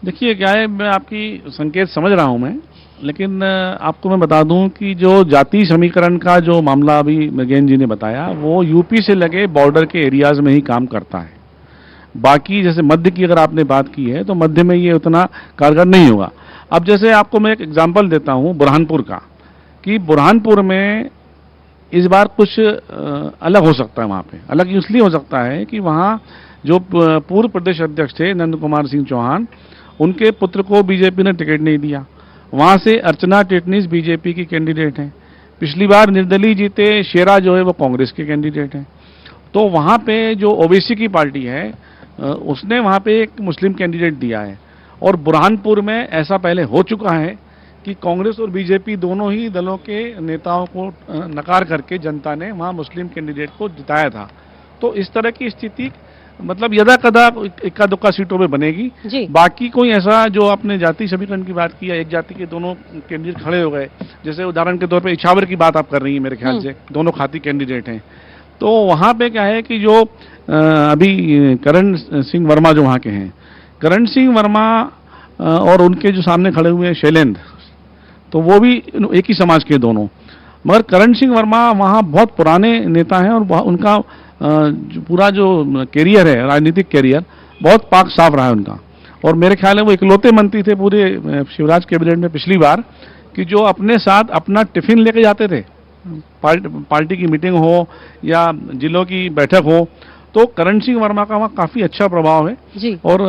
देखिए क्या है, मैं आपकी संकेत समझ रहा हूं मैं, लेकिन आपको मैं बता दूं कि जो जाति समीकरण का जो मामला अभी मृगेन जी ने बताया, वो यूपी से लगे बॉर्डर के एरियाज में ही काम करता है। बाकी जैसे मध्य की अगर आपने बात की है तो मध्य में ये उतना कारगर नहीं होगा। अब जैसे आपको मैं एक एग्जांपल देता हूं बुरहानपुर का, कि बुरहानपुर में इस बार कुछ अलग हो सकता है। वहाँ पे अलग इसलिए हो सकता है कि वहाँ जो पूर्व प्रदेश अध्यक्ष थे नंद कुमार सिंह चौहान, उनके पुत्र को बीजेपी ने टिकट नहीं दिया। वहाँ से अर्चना टिटनीस बीजेपी की कैंडिडेट हैं। पिछली बार निर्दलीय जीते शेरा जो है वो कांग्रेस के कैंडिडेट हैं। तो वहाँ पे जो ओबीसी की पार्टी है उसने वहाँ पे एक मुस्लिम कैंडिडेट दिया है। और बुरहानपुर में ऐसा पहले हो चुका है कि कांग्रेस और बीजेपी दोनों ही दलों के नेताओं को नकार करके जनता ने वहाँ मुस्लिम कैंडिडेट को जिताया था। तो इस तरह की स्थिति मतलब यदा कदा इक्का दुक्का सीटों में बनेगी। बाकी कोई ऐसा जो आपने जाति समीकरण की बात की है, एक जाति के दोनों कैंडिडेट खड़े हो गए, जैसे उदाहरण के तौर पे इछावर की बात आप कर रही हैं, मेरे ख्याल से दोनों खाती कैंडिडेट हैं। तो वहाँ पे क्या है कि जो अभी करण सिंह वर्मा जो वहाँ के हैं, करण सिंह वर्मा और उनके जो सामने खड़े हुए हैं शैलेंद्र, तो वो भी एक ही समाज के दोनों। मगर करण सिंह वर्मा वहाँ बहुत पुराने नेता हैं और उनका जो पूरा जो कैरियर है, राजनीतिक कैरियर, बहुत पाक साफ रहा है उनका। और मेरे ख्याल है वो इकलौते मंत्री थे पूरे शिवराज कैबिनेट में पिछली बार कि जो अपने साथ अपना टिफिन लेके जाते थे, पार्टी की मीटिंग हो या जिलों की बैठक हो। तो करण सिंह वर्मा का वहाँ काफी अच्छा प्रभाव है जी। और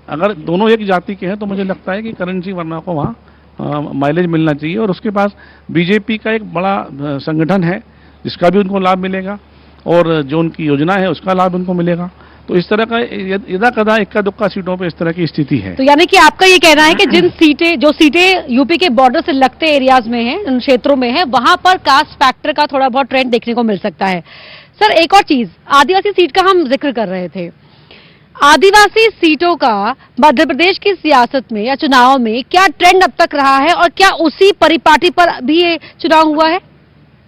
अगर दोनों एक जाति के हैं तो मुझे लगता है कि करण सिंह वर्मा को वहाँ माइलेज मिलना चाहिए। और उसके पास बीजेपी का एक बड़ा संगठन है जिसका भी उनको लाभ मिलेगा और जो उनकी योजना है उसका लाभ उनको मिलेगा। तो इस तरह का यदा कदा इक्का दुक्का सीटों पे इस तरह की स्थिति है। तो यानी कि आपका ये कहना है कि जो सीटें यूपी के बॉर्डर से लगते एरियाज में हैं, उन क्षेत्रों में है, वहां पर कास्ट फैक्टर का थोड़ा बहुत ट्रेंड देखने को मिल सकता है। सर एक और चीज, आदिवासी सीट का हम जिक्र कर रहे थे। आदिवासी सीटों का मध्य प्रदेश की सियासत में या चुनाव में क्या ट्रेंड अब तक रहा है और क्या उसी परिपाटी पर भी ये चुनाव हुआ है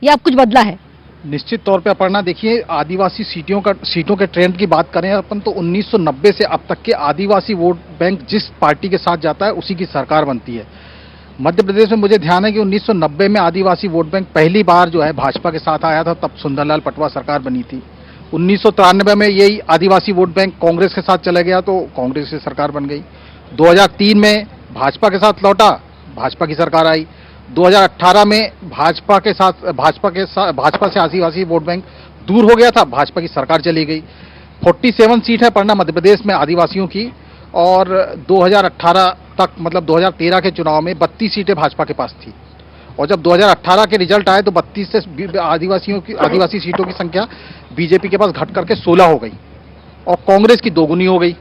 या अब कुछ बदला है? निश्चित तौर पे अपर्णा, देखिए आदिवासी सीटों के ट्रेंड की बात करें अपन तो 1990 से अब तक के आदिवासी वोट बैंक जिस पार्टी के साथ जाता है उसी की सरकार बनती है। मध्य प्रदेश में मुझे ध्यान है कि 1990 में आदिवासी वोट बैंक पहली बार जो है भाजपा के साथ आया था, तब सुंदरलाल पटवा सरकार बनी थी। 1993 में यही आदिवासी वोट बैंक कांग्रेस के साथ चला गया तो कांग्रेस की सरकार बन गई। 2003 में भाजपा के साथ लौटा, भाजपा की सरकार आई। 2018 में भाजपा से आदिवासी वोट बैंक दूर हो गया था, भाजपा की सरकार चली गई। 47 सीट है पढ़ना मध्य प्रदेश में आदिवासियों की और 2018 तक मतलब 2013 के चुनाव में 32 सीटें भाजपा के पास थी और जब 2018 के रिजल्ट आए तो 32 से आदिवासी सीटों की संख्या बीजेपी के पास घट करके 16 हो गई और कांग्रेस की दोगुनी हो गई।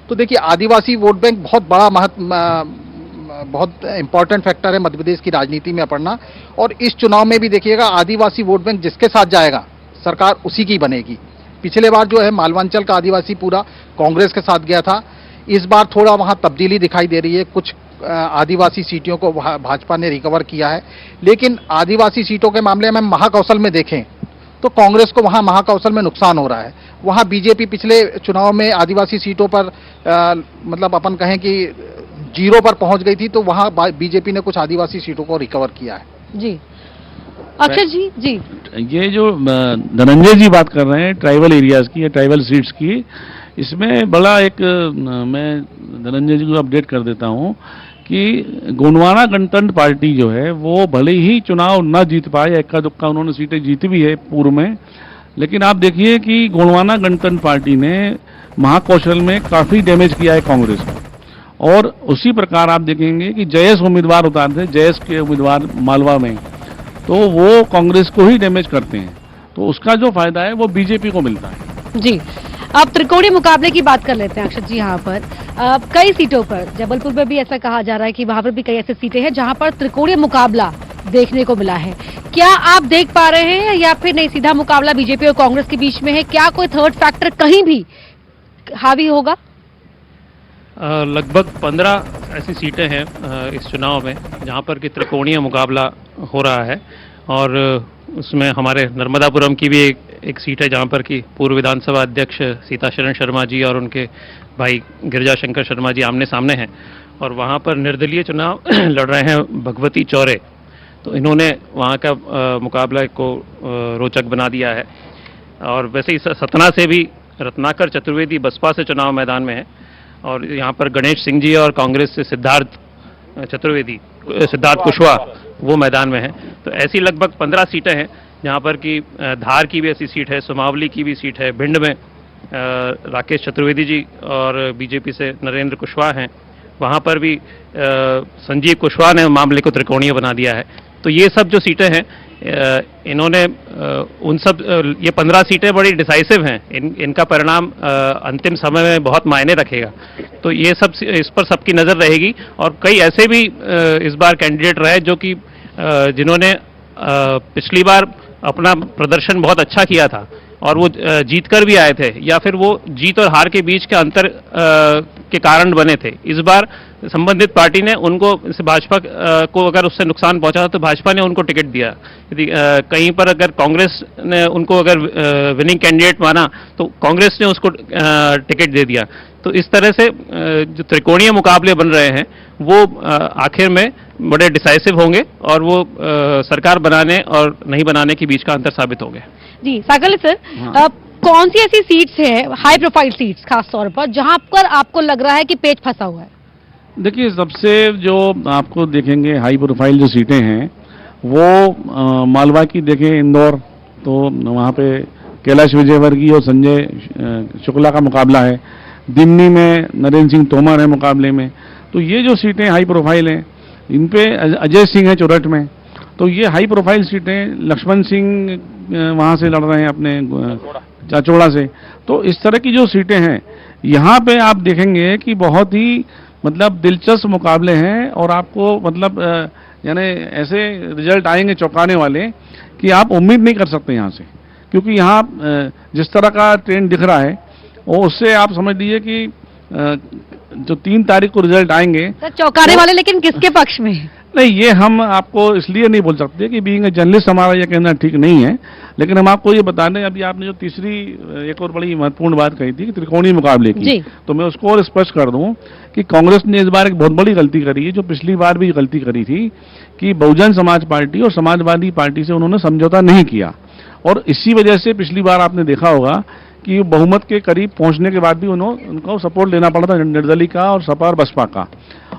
तो देखिए आदिवासी वोट बैंक बहुत इंपॉर्टेंट फैक्टर है मध्य प्रदेश की राजनीति में अपर्णा। और इस चुनाव में भी देखिएगा आदिवासी वोट बैंक जिसके साथ जाएगा सरकार उसी की बनेगी। पिछले बार जो है मालवांचल का आदिवासी पूरा कांग्रेस के साथ गया था, इस बार थोड़ा वहां तब्दीली दिखाई दे रही है। कुछ आदिवासी सीटों को भाजपा ने रिकवर किया है, लेकिन आदिवासी सीटों के मामले में महाकौशल में देखें तो कांग्रेस को वहां महाकौशल में नुकसान हो रहा है। वहां बीजेपी पिछले चुनाव में आदिवासी सीटों पर मतलब अपन कहें कि 0 पर पहुंच गई थी, तो वहां बीजेपी ने कुछ आदिवासी सीटों को रिकवर किया है। जी अक्षय जी ये जो धनंजय जी बात कर रहे हैं ट्राइबल एरियाज की या ट्राइबल सीट्स की, इसमें बड़ा एक मैं धनंजय जी को अपडेट कर देता हूं कि गोंडवाना गणतंत्र पार्टी जो है वो भले ही चुनाव न जीत पाए, इक्का दुक्का उन्होंने सीटें जीती भी है पूर्व में, लेकिन आप देखिए कि गोंडवाना गणतंत्र पार्टी ने महाकौशल में काफी डैमेज किया है कांग्रेस को। और उसी प्रकार आप देखेंगे कि जयेश उम्मीदवार उतारते, जयेश के उम्मीदवार मालवा में, तो वो कांग्रेस को ही डैमेज करते हैं, तो उसका जो फायदा है वो बीजेपी को मिलता है। जी अब त्रिकोणीय मुकाबले की बात कर लेते हैं अक्षत जी। यहाँ पर कई सीटों पर, जबलपुर में भी ऐसा कहा जा रहा है कि वहां पर भी कई ऐसी सीटें हैं जहां पर त्रिकोणीय मुकाबला देखने को मिला है। क्या आप देख पा रहे हैं या फिर नहीं, सीधा मुकाबला बीजेपी और कांग्रेस के बीच में है? क्या कोई थर्ड फैक्टर कहीं भी हावी होगा? लगभग 15 ऐसी सीटें हैं इस चुनाव में जहां पर कि त्रिकोणीय मुकाबला हो रहा है, और उसमें हमारे नर्मदापुरम की भी एक सीट है जहां पर कि पूर्व विधानसभा अध्यक्ष सीताशरण शर्मा जी और उनके भाई गिरिजा शंकर शर्मा जी आमने सामने हैं, और वहां पर निर्दलीय चुनाव लड़ रहे हैं भगवती चौरे। तो इन्होंने वहां का मुकाबला को रोचक बना दिया है। और वैसे ही सतना से भी रत्नाकर चतुर्वेदी बसपा से चुनाव मैदान में है, और यहाँ पर गणेश सिंह जी और कांग्रेस से सिद्धार्थ कुशवाहा वो मैदान में है। तो ऐसी लगभग 15 सीटें हैं जहाँ पर कि धार की भी ऐसी सीट है, सुमावली की भी सीट है, भिंड में राकेश चतुर्वेदी जी और बीजेपी से नरेंद्र कुशवाहा हैं, वहाँ पर भी संजीव कुशवाहा ने मामले को त्रिकोणीय बना दिया है। तो ये सब जो सीटें हैं इन्होंने उन सब ये 15 सीटें बड़ी डिसाइसिव हैं, इनका परिणाम अंतिम समय में बहुत मायने रखेगा। तो ये सब इस पर सबकी नज़र रहेगी, और कई ऐसे भी इस बार कैंडिडेट रहे जो कि जिन्होंने पिछली बार अपना प्रदर्शन बहुत अच्छा किया था और वो जीत कर भी आए थे, या फिर वो जीत और हार के बीच के अंतर के कारण बने थे। इस बार संबंधित पार्टी ने उनको, भाजपा को अगर उससे नुकसान पहुंचा तो भाजपा ने उनको टिकट दिया। यदि कहीं पर अगर कांग्रेस ने उनको अगर विनिंग कैंडिडेट माना तो कांग्रेस ने उसको टिकट दे दिया। तो इस तरह से जो त्रिकोणीय मुकाबले बन रहे हैं वो आखिर में बड़े डिसाइसिव होंगे, और वो सरकार बनाने और नहीं बनाने के बीच का अंतर साबित होंगे। जी सागल सर, कौन सी ऐसी सीट्स है, हाई प्रोफाइल सीट्स खास तौर पर, जहां पर आपको लग रहा है कि पेच फंसा हुआ है? देखिए, सबसे जो आपको देखेंगे हाई प्रोफाइल जो सीटें हैं वो मालवा की देखें, इंदौर, तो वहाँ पे कैलाश विजयवर्गीय और संजय शुक्ला का मुकाबला है। दिमनी में नरेंद्र सिंह तोमर है मुकाबले में। तो ये जो सीटें हाई प्रोफाइल हैं, इन पे अजय सिंह है चुरट में। तो ये हाई प्रोफाइल सीटें, लक्ष्मण सिंह वहाँ से लड़ रहे हैं अपने चाचौड़ा से। तो इस तरह की जो सीटें हैं, यहाँ पे आप देखेंगे कि बहुत ही मतलब दिलचस्प मुकाबले हैं, और आपको मतलब यानी ऐसे रिजल्ट आएंगे चौंकाने वाले कि आप उम्मीद नहीं कर सकते यहाँ से, क्योंकि यहाँ जिस तरह का ट्रेंड दिख रहा है वो उससे आप समझ लीजिए कि जो 3 तारीख को रिजल्ट आएंगे चौंकाने वाले, लेकिन किसके पक्ष में? नहीं, ये हम आपको इसलिए नहीं बोल सकते कि बीइंग ए जर्नलिस्ट हमारा ये कहना ठीक नहीं है, लेकिन हम आपको ये बता दें, अभी आपने जो तीसरी एक और बड़ी महत्वपूर्ण बात कही थी कि त्रिकोणीय मुकाबले की, तो मैं उसको और स्पष्ट कर दूं कि कांग्रेस ने इस बार एक बहुत बड़ी गलती करी है, जो पिछली बार भी गलती करी थी, कि बहुजन समाज पार्टी और समाजवादी पार्टी से उन्होंने समझौता नहीं किया, और इसी वजह से पिछली बार आपने देखा होगा कि बहुमत के करीब पहुंचने के बाद भी उनको सपोर्ट लेना पड़ा था निर्दलीय का और सपा और बसपा का,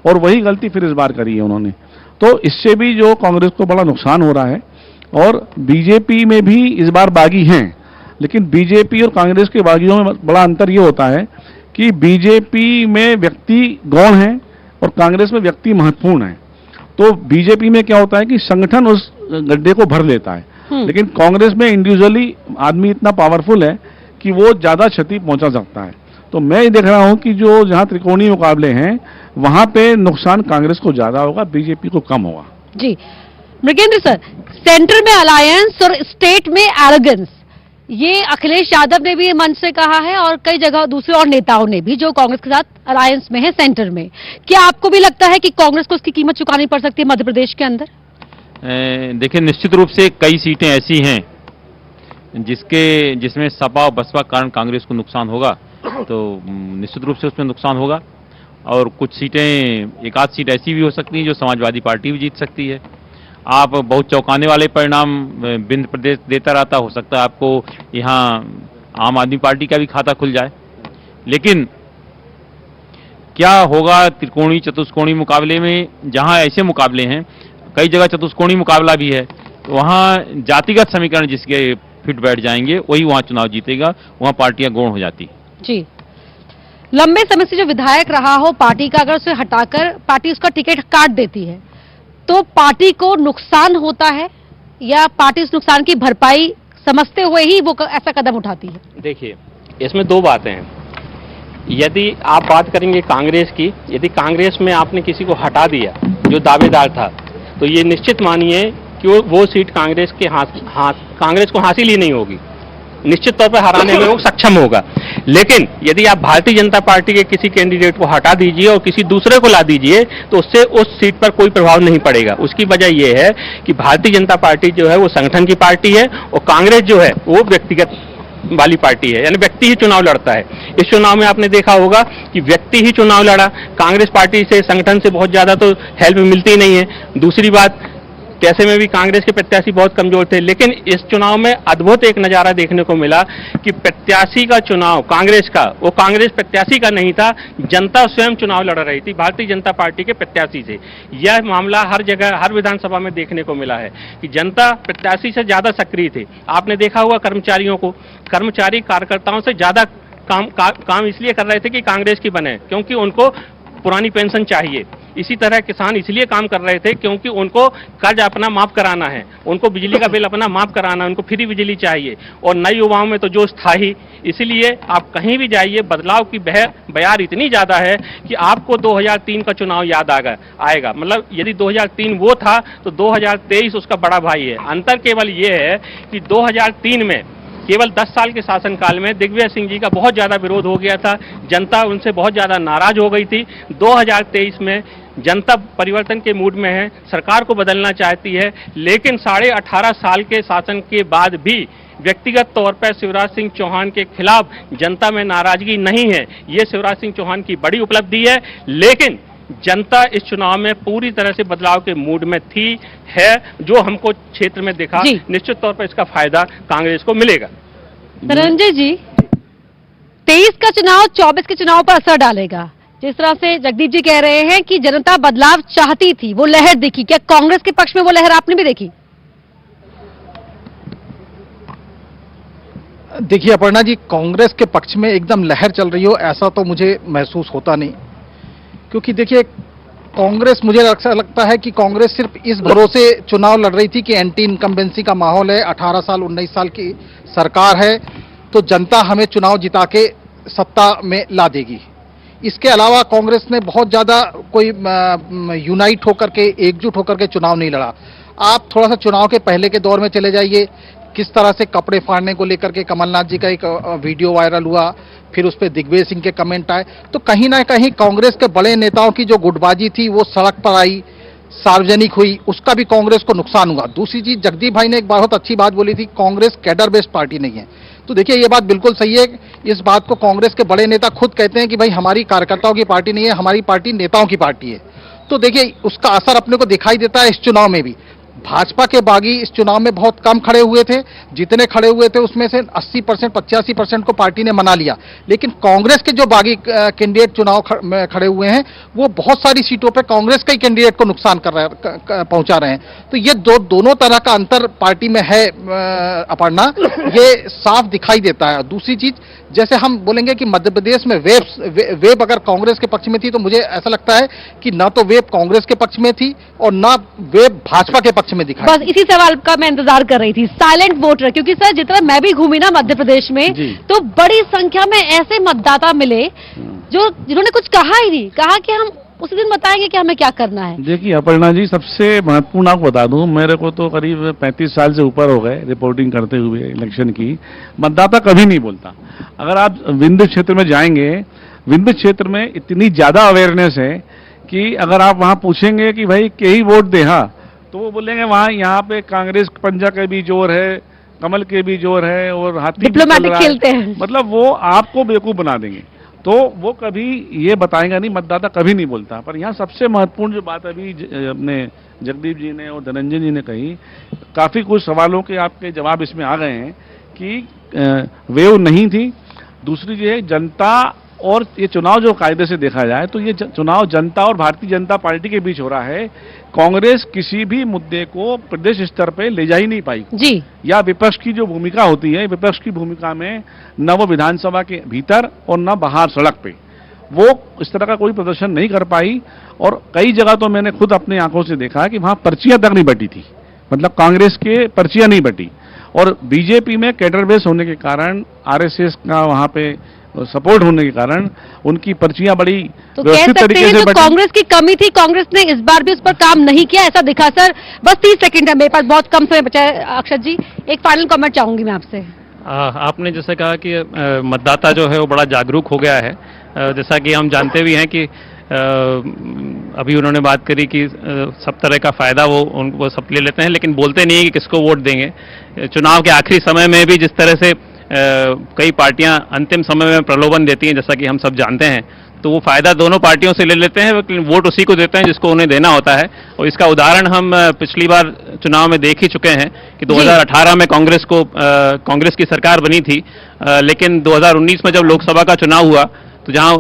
और वही गलती फिर इस बार करी है उन्होंने। तो इससे भी जो कांग्रेस को बड़ा नुकसान हो रहा है, और बीजेपी में भी इस बार बागी हैं, लेकिन बीजेपी और कांग्रेस के बागियों में बड़ा अंतर ये होता है कि बीजेपी में व्यक्ति गौण है और कांग्रेस में व्यक्ति महत्वपूर्ण है। तो बीजेपी में क्या होता है कि संगठन उस गड्ढे को भर लेता है, लेकिन कांग्रेस में इंडिविजुअली आदमी इतना पावरफुल है कि वो ज्यादा क्षति पहुंचा सकता है। तो मैं ये देख रहा हूं कि जो जहां त्रिकोणीय मुकाबले हैं वहां पे नुकसान कांग्रेस को ज्यादा होगा, बीजेपी को कम होगा। जी मृगेंद्र सर, सेंटर में अलायंस और स्टेट में एरोगेंस, ये अखिलेश यादव ने भी मंच से कहा है, और कई जगह दूसरे और नेताओं ने भी जो कांग्रेस के साथ अलायंस में है सेंटर में। क्या आपको भी लगता है कि कांग्रेस को उसकी कीमत चुकानी पड़ सकती है मध्य प्रदेश के अंदर? देखिए, निश्चित रूप से कई सीटें ऐसी हैं जिसमें सपा और बसपा कारण कांग्रेस को नुकसान होगा, तो निश्चित रूप से उसमें नुकसान होगा। और कुछ सीटें, एक आध सीट ऐसी भी हो सकती हैं जो समाजवादी पार्टी भी जीत सकती है। आप बहुत चौंकाने वाले परिणाम विंध्य प्रदेश देता रहता, हो सकता है आपको यहाँ आम आदमी पार्टी का भी खाता खुल जाए। लेकिन क्या होगा त्रिकोणीय चतुष्कोणीय मुकाबले में, जहाँ ऐसे मुकाबले हैं, कई जगह चतुष्कोणीय मुकाबला भी है, तो वहाँ जातिगत समीकरण जिसके फिट बैठ जाएंगे वही वहाँ चुनाव जीतेगा, वहाँ पार्टियां गौण हो जाती। जी, लंबे समय से जो विधायक रहा हो पार्टी का, अगर उसे हटाकर पार्टी उसका टिकट काट देती है तो पार्टी को नुकसान होता है, या पार्टी उस नुकसान की भरपाई समझते हुए ही वो ऐसा कदम उठाती है? देखिए, इसमें दो बातें हैं। यदि आप बात करेंगे कांग्रेस की, यदि कांग्रेस में आपने किसी को हटा दिया जो दावेदार था, तो ये निश्चित मानिए कि वो सीट कांग्रेस के कांग्रेस को हासिल ही नहीं होगी, निश्चित तौर पर हराने में वो सक्षम होगा। लेकिन यदि आप भारतीय जनता पार्टी के किसी कैंडिडेट को हटा दीजिए और किसी दूसरे को ला दीजिए, तो उससे उस सीट पर कोई प्रभाव नहीं पड़ेगा। उसकी वजह यह है कि भारतीय जनता पार्टी जो है वो संगठन की पार्टी है और कांग्रेस जो है वो व्यक्तिगत वाली पार्टी है, यानी व्यक्ति ही चुनाव लड़ता है। इस चुनाव में आपने देखा होगा कि व्यक्ति ही चुनाव लड़ा, कांग्रेस पार्टी से, संगठन से बहुत ज्यादा तो हेल्प मिलती नहीं है। दूसरी बात, पैसे में भी कांग्रेस के प्रत्याशी बहुत कमजोर थे। लेकिन इस चुनाव में अद्भुत एक नजारा देखने को मिला कि प्रत्याशी का चुनाव कांग्रेस का, वो कांग्रेस प्रत्याशी का नहीं था, जनता स्वयं चुनाव लड़ रही थी भारतीय जनता पार्टी के प्रत्याशी से। यह मामला हर जगह, हर विधानसभा में देखने को मिला है कि जनता प्रत्याशी से ज्यादा सक्रिय थे। आपने देखा हुआ कर्मचारियों को, कर्मचारी कार्यकर्ताओं से ज्यादा काम इसलिए कर रहे थे कि कांग्रेस की बने, क्योंकि उनको पुरानी पेंशन चाहिए। इसी तरह किसान इसलिए काम कर रहे थे क्योंकि उनको कर्ज अपना माफ कराना है, उनको बिजली का बिल अपना माफ कराना है, उनको फ्री बिजली चाहिए। और नए युवाओं में तो जोश था ही, इसलिए आप कहीं भी जाइए, बदलाव की बयार इतनी ज्यादा है कि आपको 2003 का चुनाव याद आएगा। मतलब यदि 2003 वो था तो 2023 उसका बड़ा भाई है। अंतर केवल ये है कि 2003 में केवल 10 साल के शासनकाल में दिग्विजय सिंह जी का बहुत ज्यादा विरोध हो गया था, जनता उनसे बहुत ज्यादा नाराज हो गई थी। 2023 में जनता परिवर्तन के मूड में है, सरकार को बदलना चाहती है, लेकिन 18.5 साल के शासन के बाद भी व्यक्तिगत तौर पर शिवराज सिंह चौहान के खिलाफ जनता में नाराजगी नहीं है। ये शिवराज सिंह चौहान की बड़ी उपलब्धि है। लेकिन जनता इस चुनाव में पूरी तरह से बदलाव के मूड में थी, है, जो हमको क्षेत्र में दिखा। निश्चित तौर पर इसका फायदा कांग्रेस को मिलेगा। धनंजय जी, 23 का चुनाव 24 के चुनाव पर असर डालेगा। जिस तरह से जगदीप जी कह रहे हैं कि जनता बदलाव चाहती थी, वो लहर दिखी, क्या कांग्रेस के पक्ष में वो लहर आपने भी देखी? देखिए अपर्णा जी, कांग्रेस के पक्ष में एकदम लहर चल रही हो ऐसा तो मुझे महसूस होता नहीं, क्योंकि देखिए कांग्रेस, मुझे ऐसा लगता है कि कांग्रेस सिर्फ इस भरोसे चुनाव लड़ रही थी कि एंटी इनकम्बेंसी का माहौल है, 18 साल 19 साल की सरकार है, तो जनता हमें चुनाव जिता के सत्ता में ला देगी। इसके अलावा कांग्रेस ने बहुत ज्यादा कोई यूनाइट होकर के, एकजुट होकर के चुनाव नहीं लड़ा। आप थोड़ा सा चुनाव के पहले के दौर में चले जाइए, किस तरह से कपड़े फाड़ने को लेकर के कमलनाथ जी का एक वीडियो वायरल हुआ, फिर उस पर दिग्विजय सिंह के कमेंट आए, तो कहीं ना कहीं कांग्रेस के बड़े नेताओं की जो गुटबाजी थी वो सड़क पर आई, सार्वजनिक हुई, उसका भी कांग्रेस को नुकसान हुआ। दूसरी चीज, जगदीप भाई ने एक बहुत अच्छी बात बोली थी, कांग्रेस कैडर बेस्ड पार्टी नहीं है। तो देखिए ये बात बिल्कुल सही है। इस बात को कांग्रेस के बड़े नेता खुद कहते हैं कि भाई हमारी कार्यकर्ताओं की पार्टी नहीं है, हमारी पार्टी नेताओं की पार्टी है। तो देखिए उसका असर अपने को दिखाई देता है इस चुनाव में भी। भाजपा के बागी इस चुनाव में बहुत कम खड़े हुए थे, जितने खड़े हुए थे उसमें से 80% 85% को पार्टी ने मना लिया। लेकिन कांग्रेस के जो बागी कैंडिडेट चुनाव में खड़े हुए हैं वो बहुत सारी सीटों पर कांग्रेस के कैंडिडेट को नुकसान पहुंचा रहे हैं। तो ये दोनों तरह का अंतर पार्टी में है अपर्णा, ये साफ दिखाई देता है। दूसरी चीज, जैसे हम बोलेंगे कि मध्य प्रदेश में वेब अगर कांग्रेस के पक्ष में थी, तो मुझे ऐसा लगता है कि ना तो वेब कांग्रेस के पक्ष में थी और ना वेब भाजपा के पक्ष में दिखाई। बस इसी सवाल का मैं इंतजार कर रही थी, साइलेंट वोटर, क्योंकि सर जितना मैं भी घूमी ना मध्य प्रदेश में, तो बड़ी संख्या में ऐसे मतदाता मिले जिन्होंने कुछ कहा ही नहीं, कहा कि हम उसी दिन बताएंगे कि हमें क्या करना है। देखिए अपर्णा जी, सबसे महत्वपूर्ण आपको बता दूं, मेरे को तो करीब 35 साल से ऊपर हो गए रिपोर्टिंग करते हुए इलेक्शन की। मतदाता कभी नहीं बोलता। अगर आप विंध्य क्षेत्र में जाएंगे, विंध्य क्षेत्र में इतनी ज्यादा अवेयरनेस है कि अगर आप वहां पूछेंगे कि भाई के ही वोट दे, हाँ, तो वो बोलेंगे वहां यहाँ पे कांग्रेस पंजा के भी जोर है, कमल के भी जोर है और हाथी डिप्लोमेटिक खेलते हैं। मतलब वो आपको बेवकूफ बना देंगे, तो वो कभी ये बताएगा नहीं, मतदाता कभी नहीं बोलता। पर यहाँ सबसे महत्वपूर्ण जो बात अभी अपने जगदीप जी ने और धनंजय जी ने कही, काफी कुछ सवालों के आपके जवाब इसमें आ गए हैं कि वेव नहीं थी। दूसरी जो है जनता, और ये चुनाव जो कायदे से देखा जाए तो ये चुनाव जनता और भारतीय जनता पार्टी के बीच हो रहा है। कांग्रेस किसी भी मुद्दे को प्रदेश स्तर पे ले जा ही नहीं पाई जी, या विपक्ष की जो भूमिका होती है, विपक्ष की भूमिका में न वो विधानसभा के भीतर और न बाहर सड़क पे वो इस तरह का कोई प्रदर्शन नहीं कर पाई। और कई जगह तो मैंने खुद अपनी आंखों से देखा कि वहां पर्चियां तक नहीं बटी थी, मतलब कांग्रेस के पर्चियां नहीं बटी। और बीजेपी में कैडर बेस होने के कारण, आरएसएस का वहां पे सपोर्ट होने के कारण उनकी पर्चियां बड़ी तो कह व्यवस्थित सकते तरीके हैं से जो बटी। कांग्रेस की कमी थी, कांग्रेस ने इस बार भी उस पर काम नहीं किया, ऐसा दिखा सर। बस 30 सेकंड है मेरे पास, बहुत कम समय बचा है। अक्षत जी, एक फाइनल कमेंट चाहूंगी मैं आपसे। आपने जैसे कहा कि मतदाता जो है वो बड़ा जागरूक हो गया है। जैसा कि हम जानते भी हैं कि अभी उन्होंने बात करी कि सब तरह का फायदा वो सब ले लेते हैं, लेकिन बोलते नहीं है कि किसको वोट देंगे। चुनाव के आखिरी समय में भी जिस तरह से कई पार्टियां अंतिम समय में प्रलोभन देती हैं, जैसा कि हम सब जानते हैं, तो वो फायदा दोनों पार्टियों से ले लेते हैं, लेकिन वोट उसी को देते हैं जिसको उन्हें देना होता है। और इसका उदाहरण हम पिछली बार चुनाव में देख ही चुके हैं कि 2018 में कांग्रेस की सरकार बनी थी, लेकिन 2019 में जब लोकसभा का चुनाव हुआ तो जहां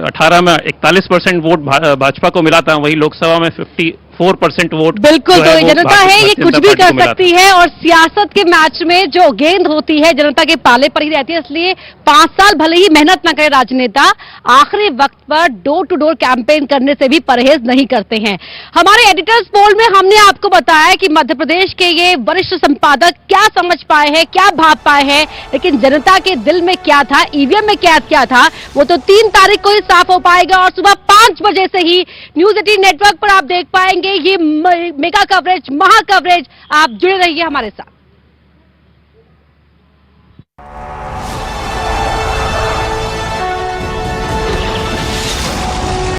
18 में 41% वोट भाजपा को मिला था, वही लोकसभा में 54% वोट बिल्कुल, जो तो वो जनता है ये भारतीय कुछ जनता भी पार्टी को कर मिला था। सकती है, और सियासत के मैच में जो गेंद होती है जनता के पाले पर ही रहती है। इसलिए 5 साल भले ही मेहनत न करे राजनेता, आखिरी वक्त पर डोर टू डोर कैंपेन करने से भी परहेज नहीं करते हैं। हमारे एडिटर्स पोल में हमने आपको बताया कि मध्य प्रदेश के ये वरिष्ठ संपादक क्या समझ पाए हैं, क्या भाप पाए हैं, लेकिन जनता के दिल में क्या था, ईवीएम में क्या था, वो तो 3 तारीख को ही साफ हो पाएगा। और सुबह 5 बजे से ही न्यूज़ 18 नेटवर्क पर आप देख पाएंगे ये मेगा कवरेज, महा कवरेज। आप जुड़े रहिए हमारे साथ।